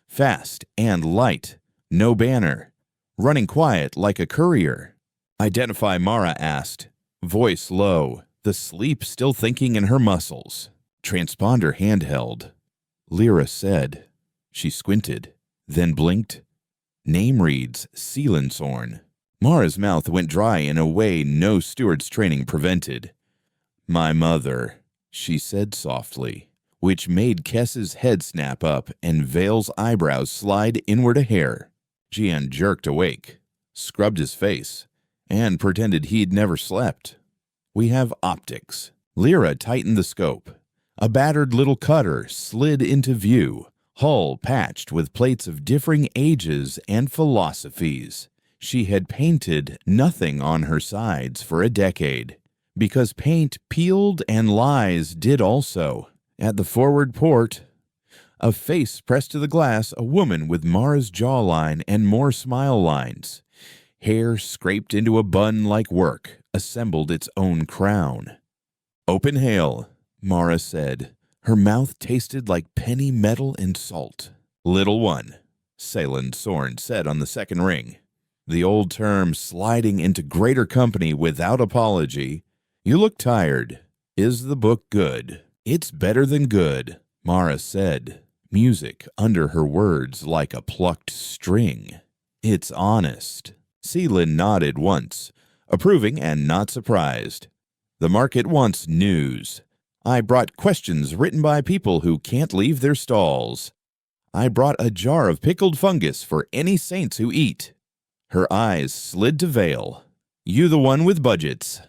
Fast and light. No banner. Running quiet like a courier. Identify, Mara asked. Voice low, the sleep still thinking in her muscles. Transponder handheld. Lyra said. She squinted, then blinked. Name reads Seelensorn. Mara's mouth went dry in a way no steward's training prevented. My mother, she said softly, which made Kess's head snap up and Vale's eyebrows slide inward a hair. Gian jerked awake, scrubbed his face, and pretended he'd never slept. We have optics. Lyra tightened the scope. A battered little cutter slid into view, hull patched with plates of differing ages and philosophies. She had painted nothing on her sides for a decade, because paint peeled and lies did also. At the forward port, a face pressed to the glass, a woman with Mara's jawline and more smile lines. Hair scraped into a bun like work, assembled its own crown. Open hail, Mara said. Her mouth tasted like penny metal and salt. Little one, Seelensorn said on the second ring. The old term sliding into greater company without apology. You look tired. Is the book good? It's better than good, Mara said, music under her words like a plucked string. It's honest. Seelan nodded once, approving and not surprised. The market wants news. I brought questions written by people who can't leave their stalls. I brought a jar of pickled fungus for any saints who eat. Her eyes slid to Vale. You the one with budgets.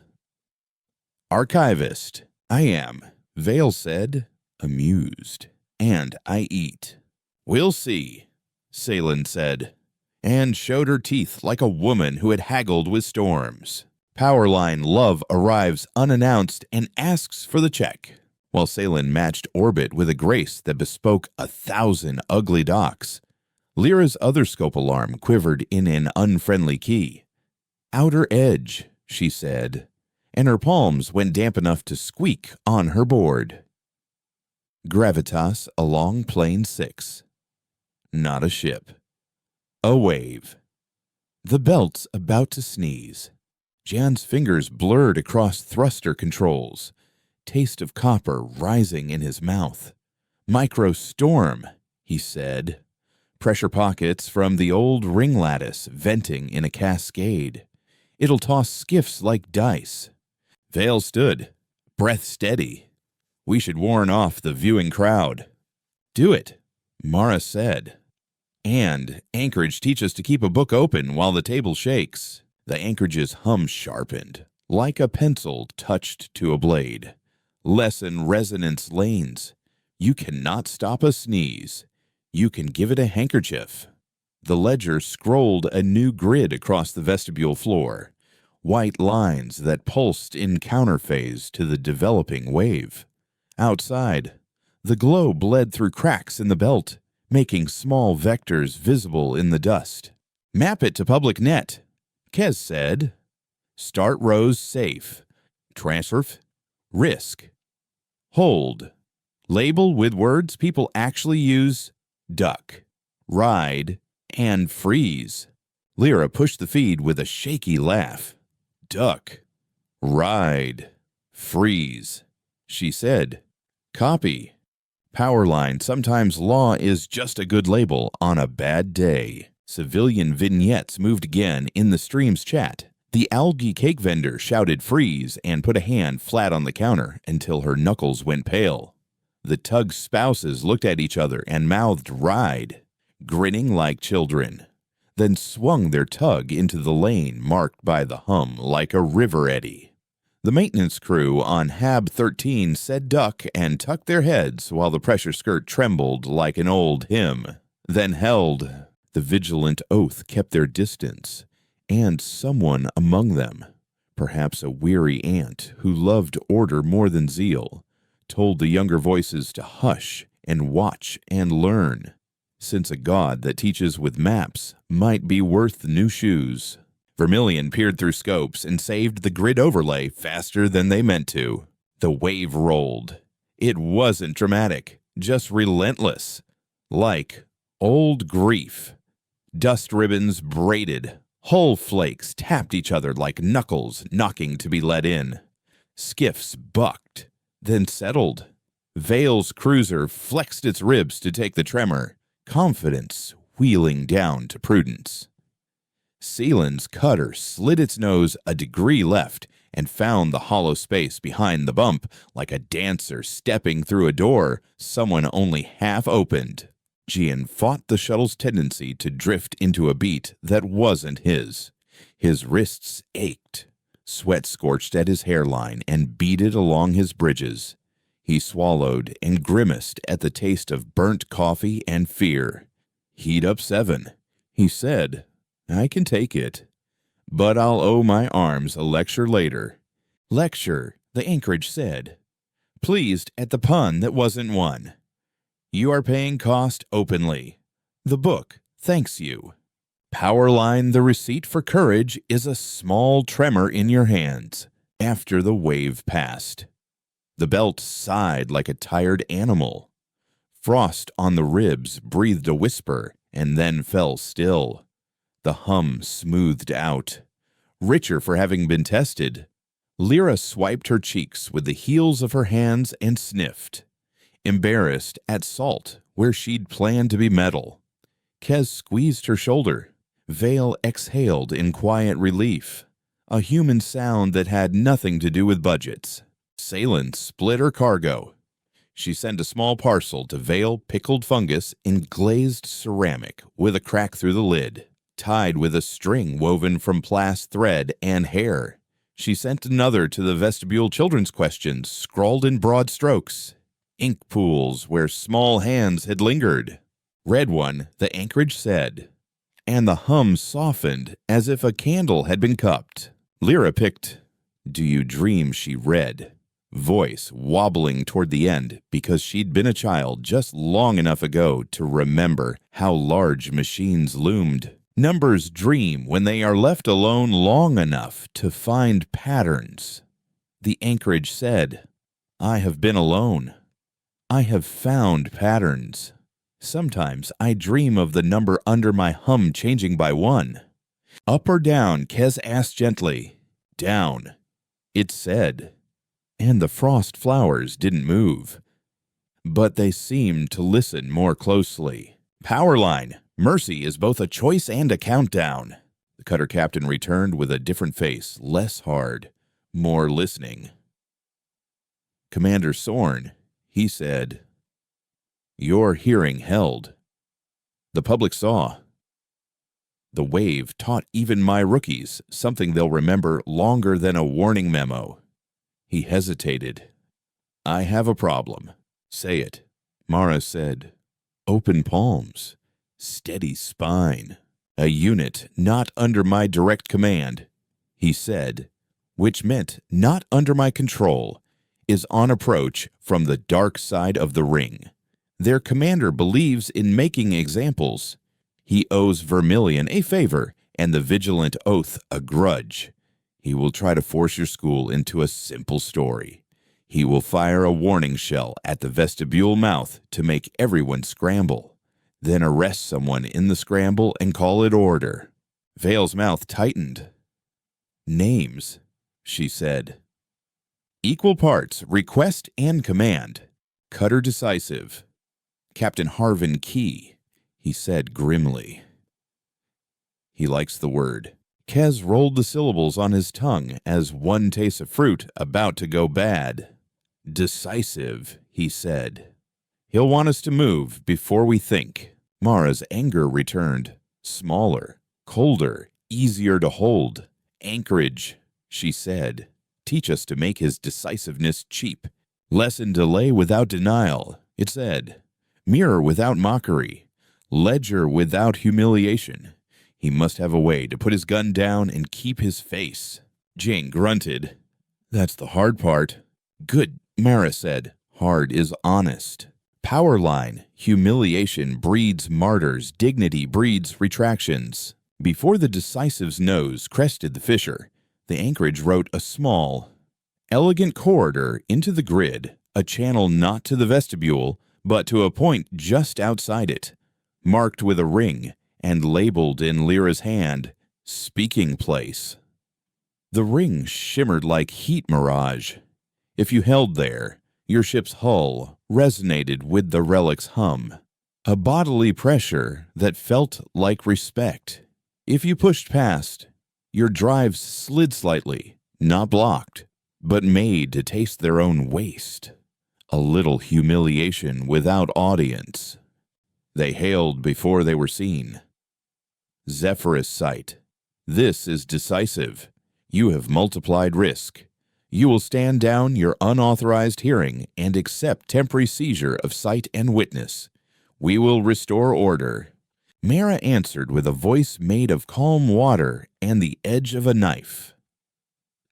Archivist. I am, Vale said, amused. And I eat. We'll see, Seelan said, and showed her teeth like a woman who had haggled with storms. Powerline Love arrives unannounced and asks for the check, while Seelan matched orbit with a grace that bespoke 1,000 ugly docks. Lyra's other scope alarm quivered in an unfriendly key. Outer edge, she said, and her palms went damp enough to squeak on her board. Gravitas along plane 6. Not a ship. A wave. The belt's about to sneeze. Jan's fingers blurred across thruster controls. Taste of copper rising in his mouth. Micro storm, he said. Pressure pockets from the old ring lattice venting in a cascade. It'll toss skiffs like dice. Vale stood, breath steady. We should warn off the viewing crowd. Do it, Mara said. And anchorage teach us to keep a book open while the table shakes. The anchorage's hum sharpened, like a pencil touched to a blade. Lesson resonance lanes. You cannot stop a sneeze. You can give it a handkerchief. The ledger scrolled a new grid across the vestibule floor. White lines that pulsed in counterphase to the developing wave. Outside, the glow bled through cracks in the belt, making small vectors visible in the dust. Map it to public net, Kez said. Start rows safe. Transfer. Risk. Hold. Label with words people actually use. Duck. Ride. And freeze. Lyra pushed the feed with a shaky laugh. Duck. Ride. Freeze. She said. Copy. Powerline, sometimes law is just a good label on a bad day. Civilian vignettes moved again in the stream's chat. The algae cake vendor shouted freeze and put a hand flat on the counter until her knuckles went pale. The tug's spouses looked at each other and mouthed ride, grinning like children, then swung their tug into the lane marked by the hum like a river eddy. The maintenance crew on Hab 13 said duck and tucked their heads while the pressure skirt trembled like an old hymn, then held. The vigilant oath kept their distance, and someone among them, perhaps a weary aunt who loved order more than zeal, told the younger voices to hush and watch and learn, since a god that teaches with maps might be worth new shoes. Vermilion peered through scopes and saved the grid overlay faster than they meant to. The wave rolled. It wasn't dramatic, just relentless. Like old grief. Dust ribbons braided. Hull flakes tapped each other like knuckles knocking to be let in. Skiffs bucked, then settled. Vale's cruiser flexed its ribs to take the tremor, confidence wheeling down to prudence. Sealand's cutter slid its nose a degree left and found the hollow space behind the bump like a dancer stepping through a door someone only half opened. Gian fought the shuttle's tendency to drift into a beat that wasn't his. His wrists ached. Sweat scorched at his hairline and beaded along his bridges. He swallowed and grimaced at the taste of burnt coffee and fear. Heat up 7, he said. I can take it, but I'll owe my arms a lecture later. Lecture, the anchorage said, pleased at the pun that wasn't one. You are paying cost openly. The book thanks you. Powerline, the receipt for courage is a small tremor in your hands after the wave passed. The belt sighed like a tired animal. Frost on the ribs breathed a whisper and then fell still. The hum smoothed out. Richer for having been tested. Lyra swiped her cheeks with the heels of her hands and sniffed. Embarrassed at salt where she'd planned to be metal. Kez squeezed her shoulder. Vale exhaled in quiet relief. A human sound that had nothing to do with budgets. Salen split her cargo. She sent a small parcel to Vale pickled fungus in glazed ceramic with a crack through the lid. Tied with a string woven from plast thread and hair. She sent another to the vestibule children's questions, scrawled in broad strokes. Ink pools where small hands had lingered. Read one, the anchorage said. And the hum softened as if a candle had been cupped. Lyra picked, Do you dream, she read. Voice wobbling toward the end because she'd been a child just long enough ago to remember how large machines loomed. Numbers dream when they are left alone long enough to find patterns. The anchorage said, I have been alone. I have found patterns. Sometimes I dream of the number under my hum changing by 1. Up or down, Kez asked gently. Down, it said. And the frost flowers didn't move. But they seemed to listen more closely. Powerline, Mercy is both a choice and a countdown. The cutter captain returned with a different face, less hard, more listening. Commander Sorn, he said, your hearing held. The public saw. The wave taught even my rookies something they'll remember longer than a warning memo. He hesitated. I have a problem. Say it. Mara said, open palms, steady spine. A unit not under my direct command, he said, which meant not under my control, is on approach from the dark side of the ring. Their commander believes in making examples. He owes Vermilion a favor and the Vigilant Oath a grudge. He will try to force your school into a simple story. He will fire a warning shell at the vestibule mouth to make everyone scramble, then arrest someone in the scramble and call it order. Vale's mouth tightened. Names, she said. Equal parts, request and command. Cutter decisive. Captain Harvin Key, he said grimly. He likes the word. Kez rolled the syllables on his tongue as one tastes of fruit about to go bad. Decisive, he said. He'll want us to move before we think. Mara's anger returned. Smaller, colder, easier to hold. Anchorage, she said. Teach us to make his decisiveness cheap. Lessen delay without denial, it said. Mirror without mockery. Ledger without humiliation. He must have a way to put his gun down and keep his face. Jane grunted. That's the hard part. Good, Mara said. Hard is honest. Power line. Humiliation breeds martyrs. Dignity breeds retractions. Before the decisive's nose crested the fissure, the anchorage wrote a small, elegant corridor into the grid, a channel not to the vestibule, but to a point just outside it, marked with a ring and labeled in Lyra's hand, Speaking Place. The ring shimmered like heat mirage. If you held there, your ship's hull resonated with the relic's hum, a bodily pressure that felt like respect. If you pushed past, your drives slid slightly, not blocked, but made to taste their own waste. A little humiliation without audience. They hailed before they were seen. Zephyrus sight. This is decisive. You have multiplied risk. You will stand down your unauthorized hearing and accept temporary seizure of sight and witness. We will restore order. Mara answered with a voice made of calm water and the edge of a knife.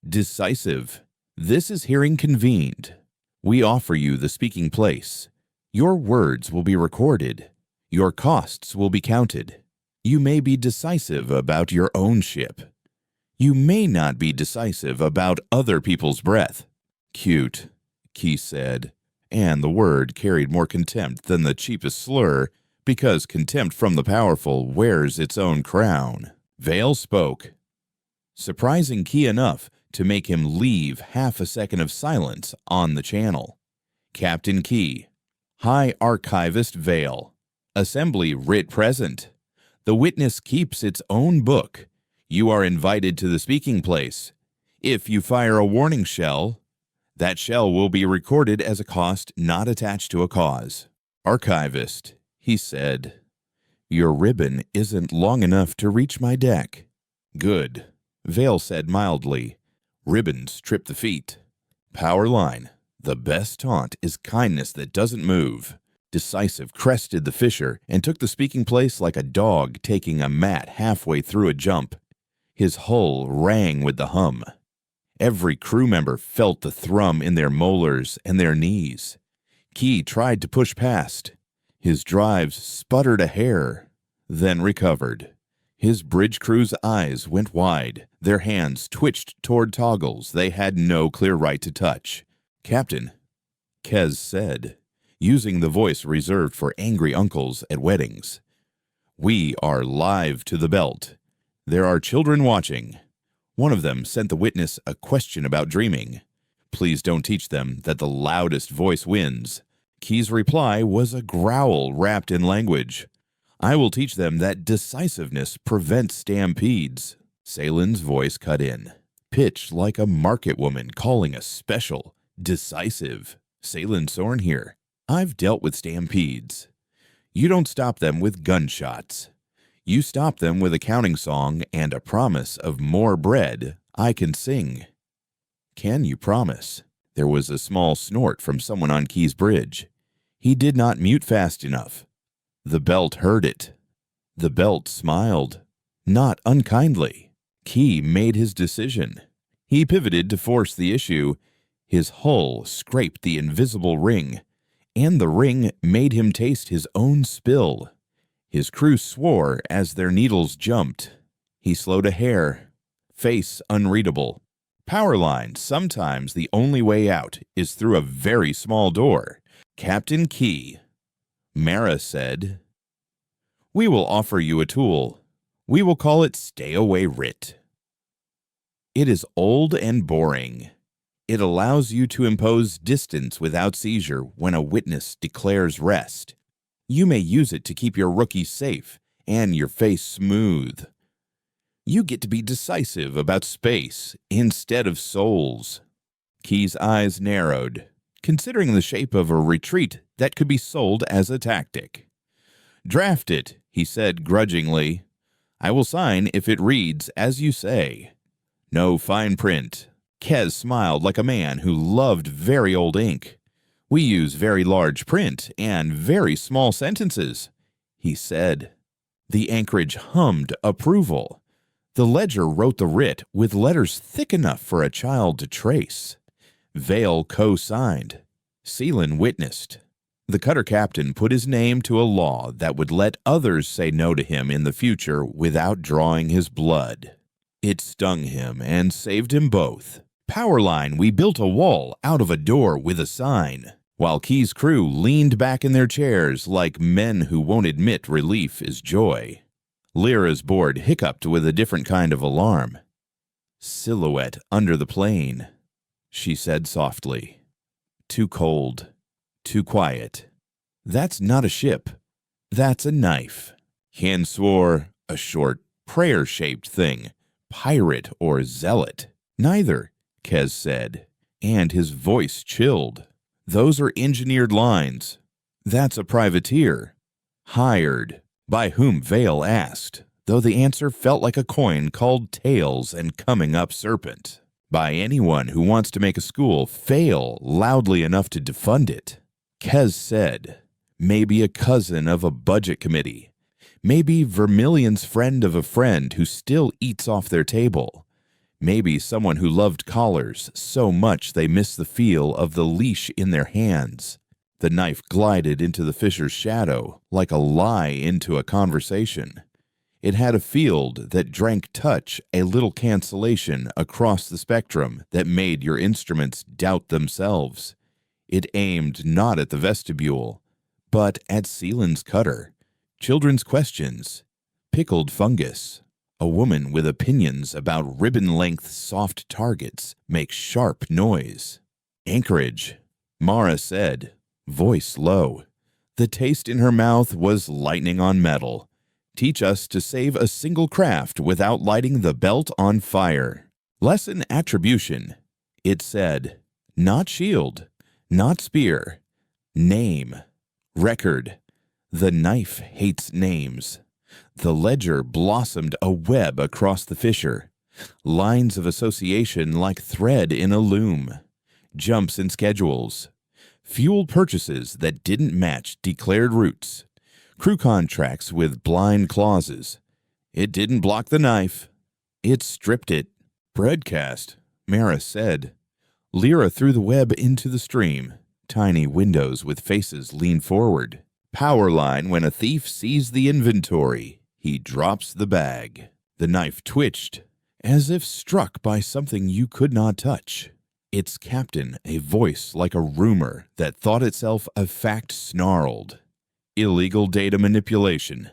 Decisive. This is hearing convened. We offer you the speaking place. Your words will be recorded. Your costs will be counted. You may be decisive about your own ship. You may not be decisive about other people's breath. Cute, Key said, and the word carried more contempt than the cheapest slur, because contempt from the powerful wears its own crown. Vale spoke, surprising Key enough to make him leave half a second of silence on the channel. Captain Key, High Archivist Vale, Assembly writ present. The witness keeps its own book. You are invited to the speaking place. If you fire a warning shell, that shell will be recorded as a cost not attached to a cause. Archivist, he said, your ribbon isn't long enough to reach my deck. Good, Vale said mildly. Ribbons trip the feet. Power line. The best taunt is kindness that doesn't move. Decisive crested the fissure and took the speaking place like a dog taking a mat halfway through a jump. His hull rang with the hum. Every crew member felt the thrum in their molars and their knees. Key tried to push past. His drives sputtered a hair, then recovered. His bridge crew's eyes went wide. Their hands twitched toward toggles they had no clear right to touch. Captain, Kez said, using the voice reserved for angry uncles at weddings, we are live to the belt. There are children watching. One of them sent the witness a question about dreaming. Please don't teach them that the loudest voice wins. Key's reply was a growl wrapped in language. I will teach them that decisiveness prevents stampedes. Salen's voice cut in, pitched like a market woman calling a special. Decisive. Salen Sorn here. I've dealt with stampedes. You don't stop them with gunshots. You stop them with a counting song and a promise of more bread I can sing. Can you promise? There was a small snort from someone on Key's bridge. He did not mute fast enough. The belt heard it. The belt smiled, not unkindly. Key made his decision. He pivoted to force the issue. His hull scraped the invisible ring, and the ring made him taste his own spill. His crew swore as their needles jumped. He slowed a hair, face unreadable. Power line, sometimes the only way out is through a very small door. Captain Key. Mara said, "We will offer you a tool. We will call it Stay Away Writ. It is old and boring. It allows you to impose distance without seizure when a witness declares rest. You may use it to keep your rookie safe and your face smooth. You get to be decisive about space instead of souls." Key's eyes narrowed, considering the shape of a retreat that could be sold as a tactic. "Draft it," he said grudgingly. "I will sign if it reads as you say. No fine print." Kez smiled like a man who loved very old ink. "We use very large print and very small sentences," he said. The anchorage hummed approval. The ledger wrote the writ with letters thick enough for a child to trace. Vale co-signed. Seelan witnessed. The cutter captain put his name to a law that would let others say no to him in the future without drawing his blood. It stung him and saved him both. Powerline, we built a wall out of a door with a sign, while Key's crew leaned back in their chairs like men who won't admit relief is joy. Lyra's board hiccuped with a different kind of alarm. "Silhouette under the plane," she said softly. "Too cold. Too quiet. That's not a ship. That's a knife." Han swore, a short, prayer-shaped thing. Pirate or zealot. "Neither," Kez said, and his voice chilled. "Those are engineered lines. That's a privateer. Hired. By whom Vale asked, though the answer felt like a coin called tails and coming up serpent. By anyone who wants to make a school fail loudly enough to defund it." Kez said, "Maybe a cousin of a budget committee. Maybe Vermilion's friend of a friend who still eats off their table. Maybe someone who loved collars so much they missed the feel of the leash in their hands." The knife glided into the fisher's shadow like a lie into a conversation. It had a field that drank touch, a little cancellation across the spectrum that made your instruments doubt themselves. It aimed not at the vestibule, but at Seelan's cutter. Children's questions. Pickled fungus. A woman with opinions about ribbon-length soft targets makes sharp noise. Anchorage, Mara said, voice low. The taste in her mouth was lightning on metal. Teach us to save a single craft without lighting the belt on fire. Lesson attribution. It said, not shield, not spear. Name. Record. The knife hates names. The ledger blossomed a web across the fissure. Lines of association like thread in a loom. Jumps in schedules. Fuel purchases that didn't match declared routes. Crew contracts with blind clauses. It didn't block the knife. It stripped it. Broadcast, Mara said. Lyra threw the web into the stream. Tiny windows with faces lean forward. Power line when a thief sees the inventory. He drops the bag. The knife twitched, as if struck by something you could not touch. Its captain, a voice like a rumor that thought itself a fact, snarled. Illegal data manipulation.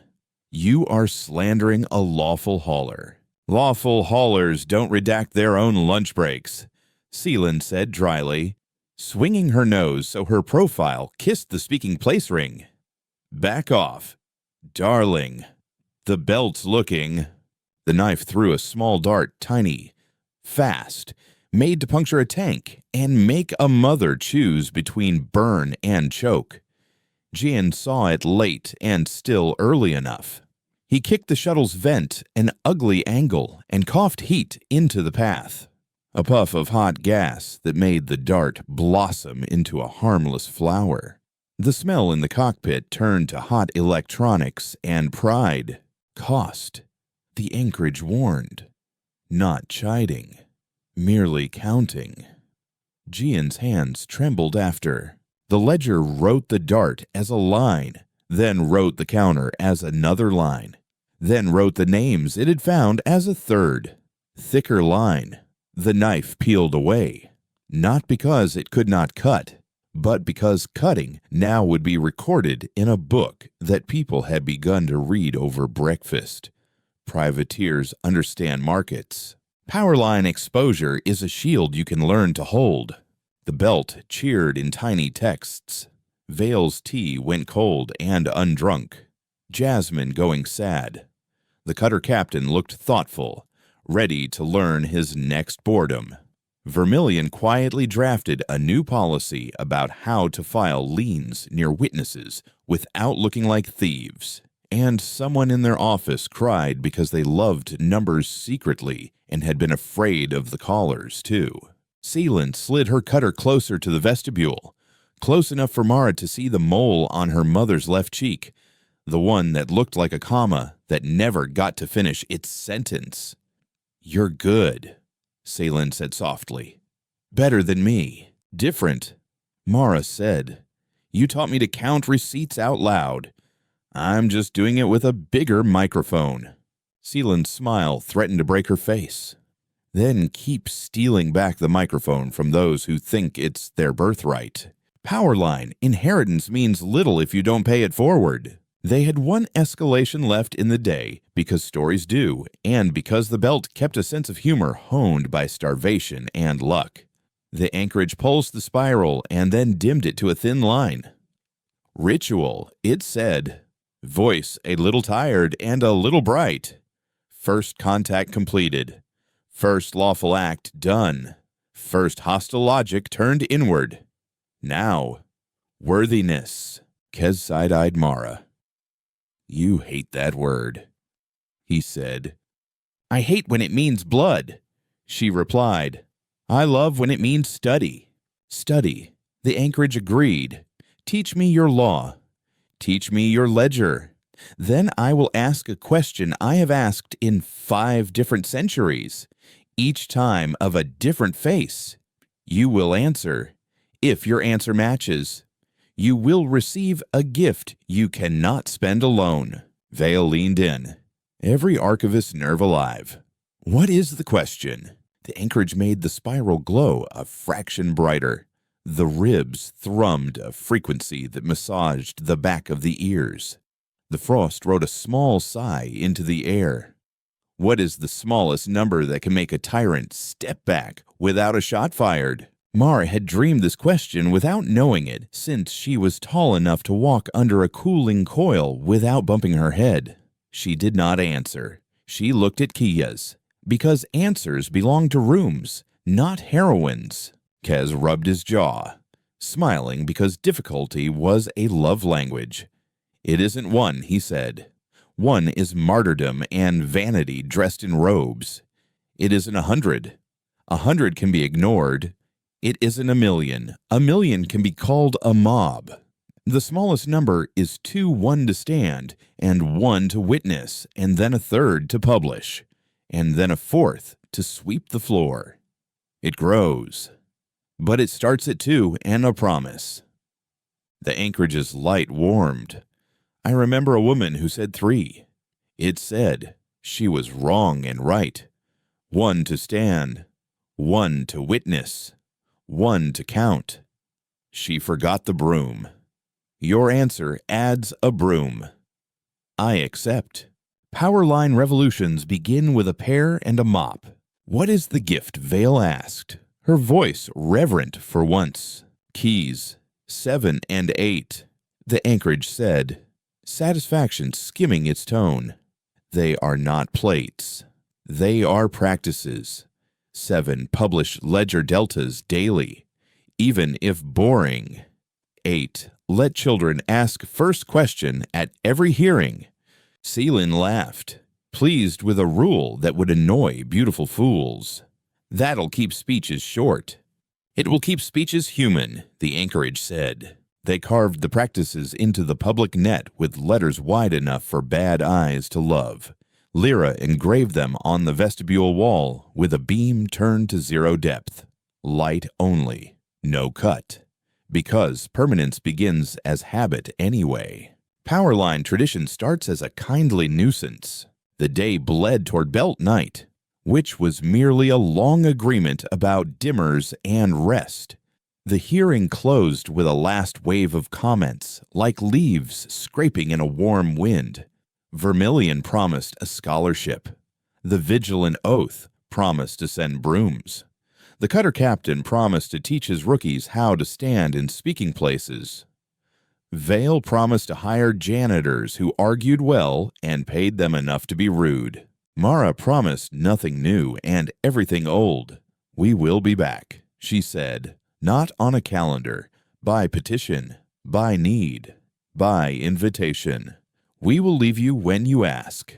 You are slandering a lawful hauler. Lawful haulers don't redact their own lunch breaks, Seelan said dryly, swinging her nose so her profile kissed the speaking place ring. Back off. Darling, the belt's looking. The knife threw a small dart, tiny, fast, made to puncture a tank and make a mother choose between burn and choke. Jian saw it late and still early enough. He kicked the shuttle's vent an ugly angle and coughed heat into the path. A puff of hot gas that made the dart blossom into a harmless flower. The smell in the cockpit turned to hot electronics and pride. Cost. The anchorage warned. Not chiding. Merely counting. Jian's hands trembled after. The ledger wrote the dart as a line, then wrote the counter as another line, then wrote the names it had found as a third, thicker line. The knife peeled away, not because it could not cut, but because cutting now would be recorded in a book that people had begun to read over breakfast. Privateers understand markets. Powerline exposure is a shield you can learn to hold. The belt cheered in tiny texts. Vale's tea went cold and undrunk. Jasmine going sad. The cutter captain looked thoughtful, ready to learn his next boredom. Vermilion quietly drafted a new policy about how to file liens near witnesses without looking like thieves. And someone in their office cried because they loved numbers secretly and had been afraid of the callers, too. Seelan slid her cutter closer to the vestibule, close enough for Mara to see the mole on her mother's left cheek, the one that looked like a comma that never got to finish its sentence. "You're good," Seelan said softly. "Better than me. Different." Mara said, "You taught me to count receipts out loud. I'm just doing it with a bigger microphone." Seelan's smile threatened to break her face. Then keep stealing back the microphone from those who think it's their birthright. Powerline, inheritance means little if you don't pay it forward. They had one escalation left in the day, because stories do, and because the belt kept a sense of humor honed by starvation and luck. The anchorage pulsed the spiral and then dimmed it to a thin line. Ritual, it said. Voice a little tired and a little bright. First contact completed. First lawful act done. First hostile logic turned inward. Now, worthiness. Kez side-eyed Mara. "You hate that word," he said. "I hate when it means blood," she replied. "I love when it means study." Study, the anchorage agreed. "Teach me your law. Teach me your ledger. Then I will ask a question I have asked in 5 different centuries, each time of a different face. You will answer. If your answer matches, you will receive a gift you cannot spend alone." Vale leaned in, every archivist's nerve alive. "What is the question?" The anchorage made the spiral glow a fraction brighter. The ribs thrummed a frequency that massaged the back of the ears. The frost wrote a small sigh into the air. What is the smallest number that can make a tyrant step back without a shot fired? Mara had dreamed this question without knowing it since she was tall enough to walk under a cooling coil without bumping her head. She did not answer. She looked at Kia's, because answers belong to rooms, not heroines. Kez rubbed his jaw, smiling because difficulty was a love language. "It isn't one," he said. "One is martyrdom and vanity dressed in robes. It isn't 100. 100 can be ignored. It isn't a million. A million can be called a mob. The smallest number is 2 1 to stand, and 1 to witness, and then a 3rd to publish, and then a 4th to sweep the floor. It grows. But it starts at 2 and a promise." The anchorage's light warmed. "I remember a woman who said 3. It said she was wrong and right. 1 to stand, 1 to witness, 1 to count. She forgot the broom. Your answer adds a broom. I accept. Powerline revolutions begin with a pear and a mop." "What is the gift?" Vale asked, her voice reverent for once. "Keys, 7 and 8. The anchorage said. satisfaction skimming its tone. They are not plates. They are practices. 7. Publish ledger deltas daily, even if boring. 8. Let children ask first question at every hearing. Seelin laughed, pleased with a rule that would annoy beautiful fools. That'll keep speeches short. It will keep speeches human, the anchorage said. They carved the practices into the public net with letters wide enough for bad eyes to love. Lyra engraved them on the vestibule wall with a beam turned to 0 depth. Light only, no cut. Because permanence begins as habit anyway. Powerline tradition starts as a kindly nuisance. The day bled toward belt night, which was merely a long agreement about dimmers and rest. The hearing closed with a last wave of comments, like leaves scraping in a warm wind. Vermilion promised a scholarship. The Vigilant Oath promised to send brooms. The cutter captain promised to teach his rookies how to stand in speaking places. Vale promised to hire janitors who argued well and paid them enough to be rude. Mara promised nothing new and everything old. We will be back, she said, not on a calendar, by petition, by need, by invitation. We will leave you when you ask.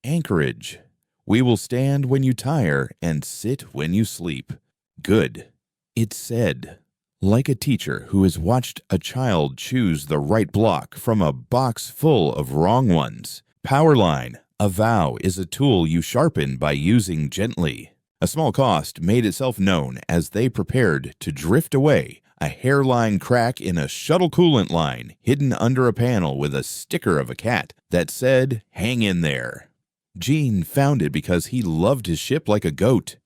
Anchorage. We will stand when you tire and sit when you sleep. Good. It said, like a teacher who has watched a child choose the right block from a box full of wrong ones. Powerline, a vow is a tool you sharpen by using gently. A small cost made itself known as they prepared to drift away, a hairline crack in a shuttle coolant line hidden under a panel with a sticker of a cat that said, "Hang in there." Gene found it because he loved his ship like a goat.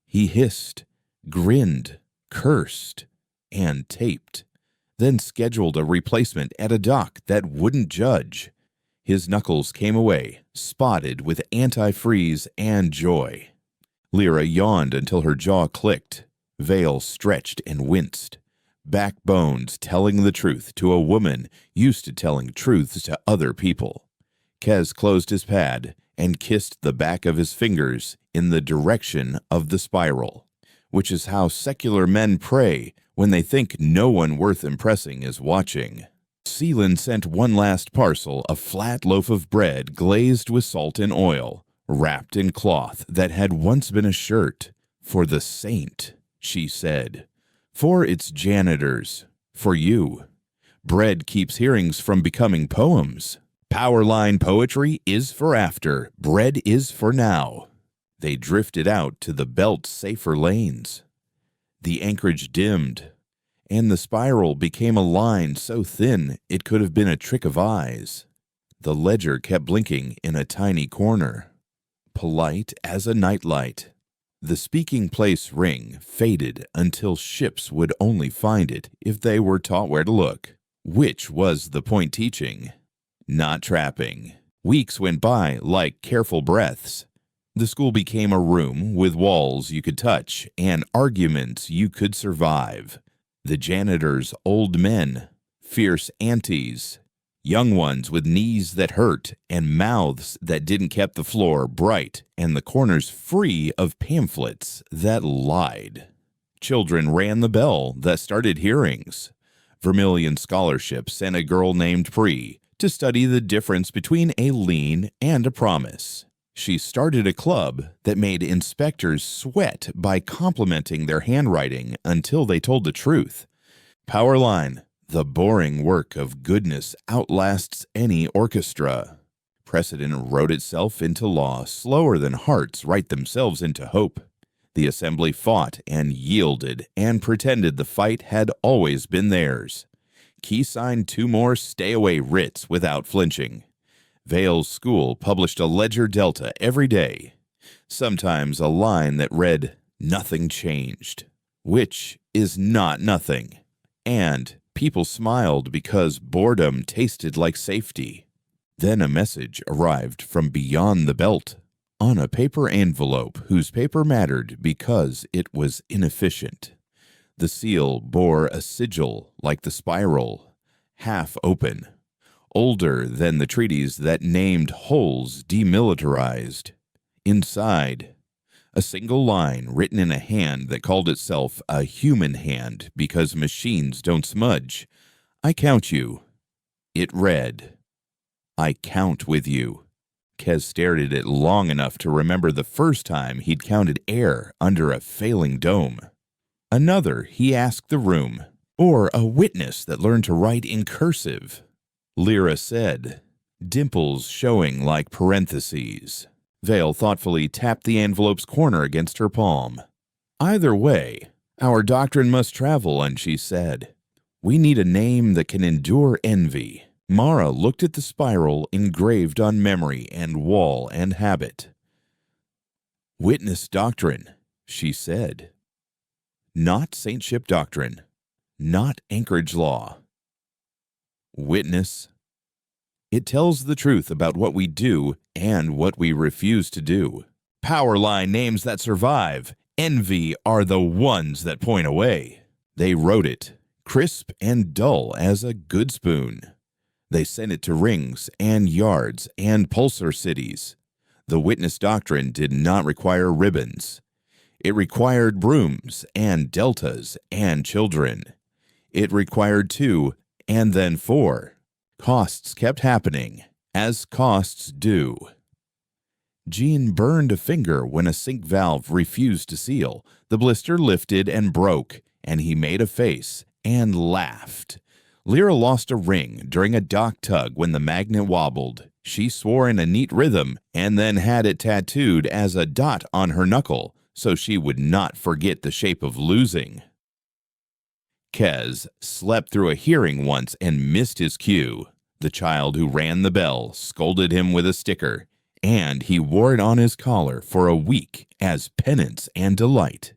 He hissed, grinned, cursed, and taped, then scheduled a replacement at a dock that wouldn't judge. His knuckles came away, spotted with antifreeze and joy. Lyra yawned until her jaw clicked. Vale stretched and winced. Backbones telling the truth to a woman used to telling truths to other people. Kez closed his pad and kissed the back of his fingers in the direction of the spiral, which is how secular men pray when they think no one worth impressing is watching. Seelin sent one last parcel, a flat loaf of bread glazed with salt and oil, wrapped in cloth that had once been a shirt. For the saint, she said. For its janitors. For you. Bread keeps hearings from becoming poems. Powerline poetry is for after. Bread is for now. They drifted out to the belt's safer lanes. The anchorage dimmed, and the spiral became a line so thin it could have been a trick of eyes. The ledger kept blinking in a tiny corner, polite as a nightlight. The speaking place ring faded until ships would only find it if they were taught where to look, which was the point teaching, not trapping. Weeks went by like careful breaths. The school became a room with walls you could touch and arguments you could survive. The janitors, old men, fierce aunties, young ones with knees that hurt and mouths that didn't keep the floor bright and the corners free of pamphlets that lied. Children ran the bell that started hearings. Vermilion Scholarship sent a girl named Pri to study the difference between a lien and a promise. She started a club that made inspectors sweat by complimenting their handwriting until they told the truth. Powerline, the boring work of goodness outlasts any orchestra. Precedent wrote itself into law slower than hearts write themselves into hope. The assembly fought and yielded and pretended the fight had always been theirs. Key signed 2 more stay-away writs without flinching. Vale's school published a ledger delta every day, sometimes a line that read, "Nothing changed," which is not nothing. And people smiled because boredom tasted like safety. Then a message arrived from beyond the belt, on a paper envelope whose paper mattered because it was inefficient. The seal bore a sigil like the spiral, half open. older than the treaties that named holes demilitarized. Inside, a single line written in a hand that called itself a human hand because machines don't smudge. I count you. It read, I count with you. Kez stared at it long enough to remember the first time he'd counted air under a failing dome. Another, he asked the room, or a witness that learned to write in cursive. Lyra said, dimples showing like parentheses. Vale thoughtfully tapped the envelope's corner against her palm. Either way, our doctrine must travel, and she said, we need a name that can endure envy. Mara looked at the spiral engraved on memory and wall and habit. Witness doctrine, she said. Not saintship doctrine, not Anchorage law. Witness. It tells the truth about what we do and what we refuse to do. Power line names that survive. Envy are the ones that point away. They wrote it, crisp and dull as a good spoon. They sent it to rings and yards and pulsar cities. The witness doctrine did not require ribbons. It required brooms and deltas and children. It required 2 and then 4. Costs kept happening, as costs do. Jean burned a finger when a sink valve refused to seal. The blister lifted and broke, and he made a face and laughed. Lyra lost a ring during a dock tug when the magnet wobbled. She swore in a neat rhythm and then had it tattooed as a dot on her knuckle so she would not forget the shape of losing. Kez slept through a hearing once and missed his cue. The child who rang the bell scolded him with a sticker, and he wore it on his collar for a week as penance and delight.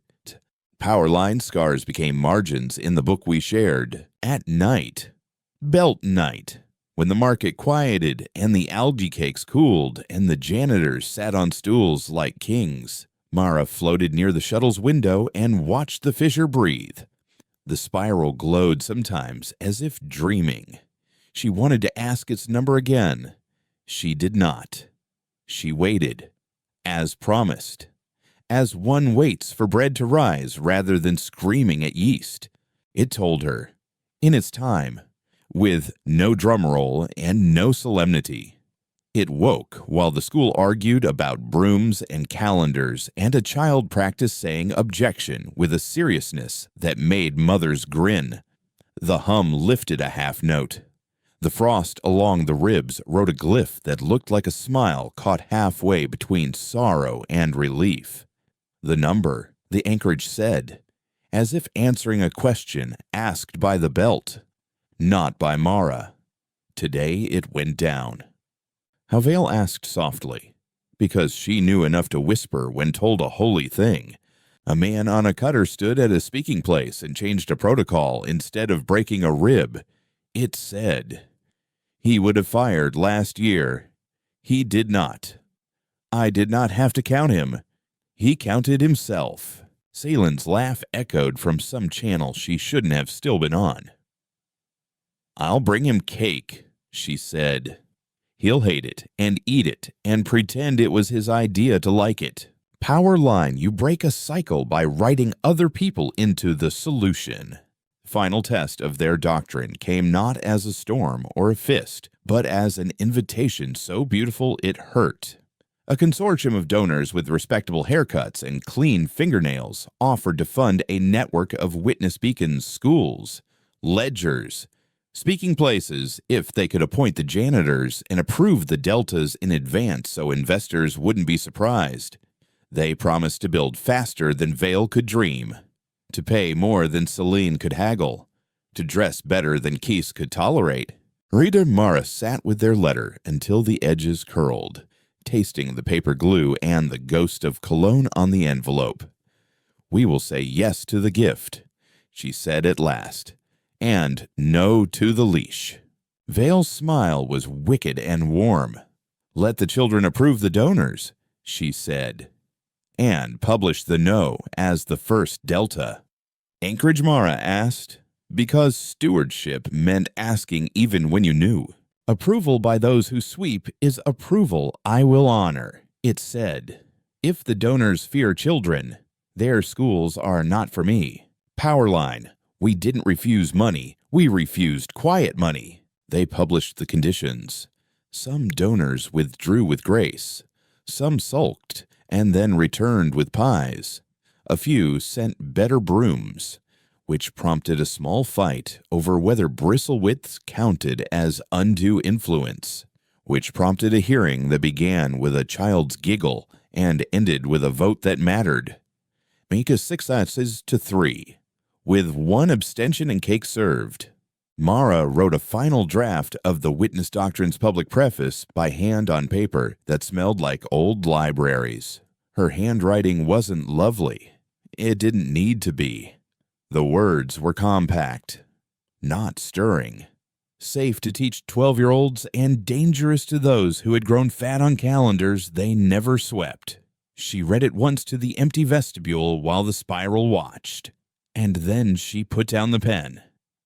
Power line scars became margins in the book we shared. At night, belt night, when the market quieted and the algae cakes cooled and the janitors sat on stools like kings, Mara floated near the shuttle's window and watched the fissure breathe. The spiral glowed sometimes as if dreaming. She wanted to ask its number again. She did not. She waited, as promised. As one waits for bread to rise rather than screaming at yeast. It told her, in its time, with no drumroll and no solemnity. It woke while the school argued about brooms and calendars, and a child practiced saying objection with a seriousness that made mothers grin. The hum lifted a half note. The frost along the ribs wrote a glyph that looked like a smile caught halfway between sorrow and relief. The number, the Anchorage said, as if answering a question asked by the belt, not by Mara. Today it went down. Havale asked softly, because she knew enough to whisper when told a holy thing. A man on a cutter stood at a speaking place and changed a protocol instead of breaking a rib. It said, he would have fired last year. He did not. I did not have to count him. He counted himself. Saylin's laugh echoed from some channel she shouldn't have still been on. I'll bring him cake, she said. He'll hate it and eat it and pretend it was his idea to like it. Power line, you break a cycle by writing other people into the solution. Final test of their doctrine came not as a storm or a fist, but as an invitation so beautiful it hurt. A consortium of donors with respectable haircuts and clean fingernails offered to fund a network of witness beacons, schools, ledgers, speaking places if they could appoint the janitors and approve the deltas in advance so investors wouldn't be surprised. They promised to build faster than Vale could dream, to pay more than Celine could haggle, to dress better than Keese could tolerate. Rita and Mara sat with their letter until the edges curled, tasting the paper glue and the ghost of cologne on the envelope. We will say yes to the gift, she said at last, and no to the leash. Vale's smile was wicked and warm. Let the children approve the donors, she said, and publish the no as the first delta. Anchorage Mara asked, because stewardship meant asking even when you knew. Approval by those who sweep is approval I will honor, it said. If the donors fear children, their schools are not for me. Powerline, we didn't refuse money, we refused quiet money. They published the conditions. Some donors withdrew with grace. Some sulked and then returned with pies. A few sent better brooms, which prompted a small fight over whether bristle widths counted as undue influence, which prompted a hearing that began with a child's giggle and ended with a vote that mattered. Make a 6 yeses to 3, with 1 abstention and cake served. Mara wrote a final draft of the Witness Doctrine's public preface by hand on paper that smelled like old libraries. Her handwriting wasn't lovely. It didn't need to be. The words were compact, not stirring, safe to teach 12-year-olds and dangerous to those who had grown fat on calendars they never swept. She read it once to the empty vestibule while the spiral watched, and then she put down the pen.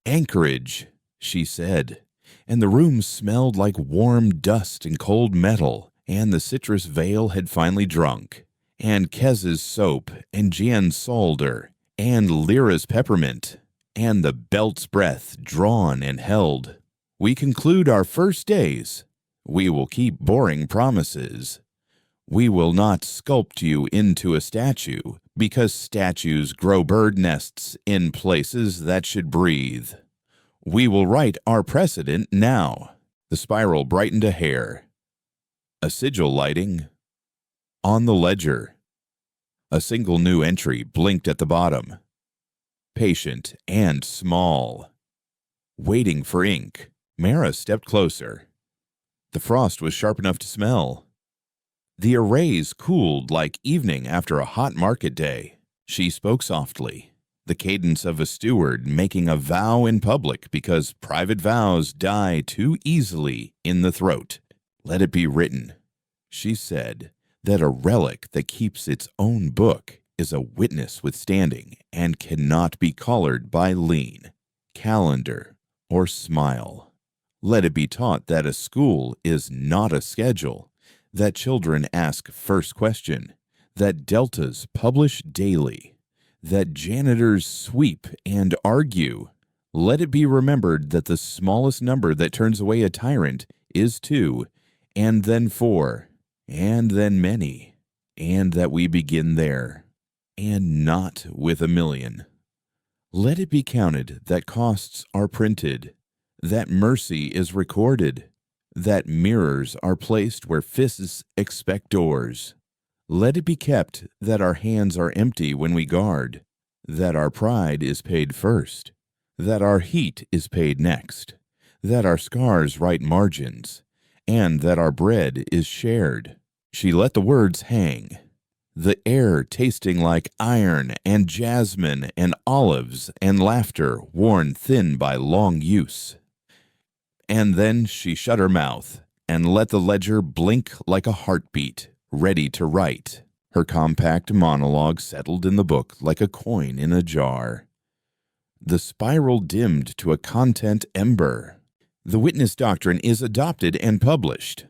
Anchorage, she said, and the room smelled like warm dust and cold metal, and the citrus veil had finally drunk, and Kez's soap, and Jan's solder, and Lyra's peppermint, and the belt's breath drawn and held. We conclude our first days. We will keep boring promises. We will not sculpt you into a statue, because statues grow bird nests in places that should breathe. We will write our precedent now. The spiral brightened a hair. A sigil lighting. On the ledger. A single new entry blinked at the bottom. Patient and small. Waiting for ink. Mara stepped closer. The frost was sharp enough to smell. The arrays cooled like evening after a hot market day. She spoke softly, the cadence of a steward making a vow in public because private vows die too easily in the throat. Let it be written, she said, that a relic that keeps its own book is a witness withstanding and cannot be collared by lean, calendar, or smile. Let it be taught that a school is not a schedule, that children ask first question, that deltas publish daily, that janitors sweep and argue. Let it be remembered that the smallest number that turns away a tyrant is 2, and then 4, and then many, and that we begin there, and not with 1,000,000. Let it be counted that costs are printed, that mercy is recorded, that mirrors are placed where fists expect doors. Let it be kept that our hands are empty when we guard, that our pride is paid first, that our heat is paid next, that our scars write margins, and that our bread is shared. She let the words hang, the air tasting like iron and jasmine and olives and laughter worn thin by long use. And then she shut her mouth and let the ledger blink like a heartbeat, ready to write. Her compact monologue settled in the book like a coin in a jar. The spiral dimmed to a content ember. The Witness Doctrine is adopted and published.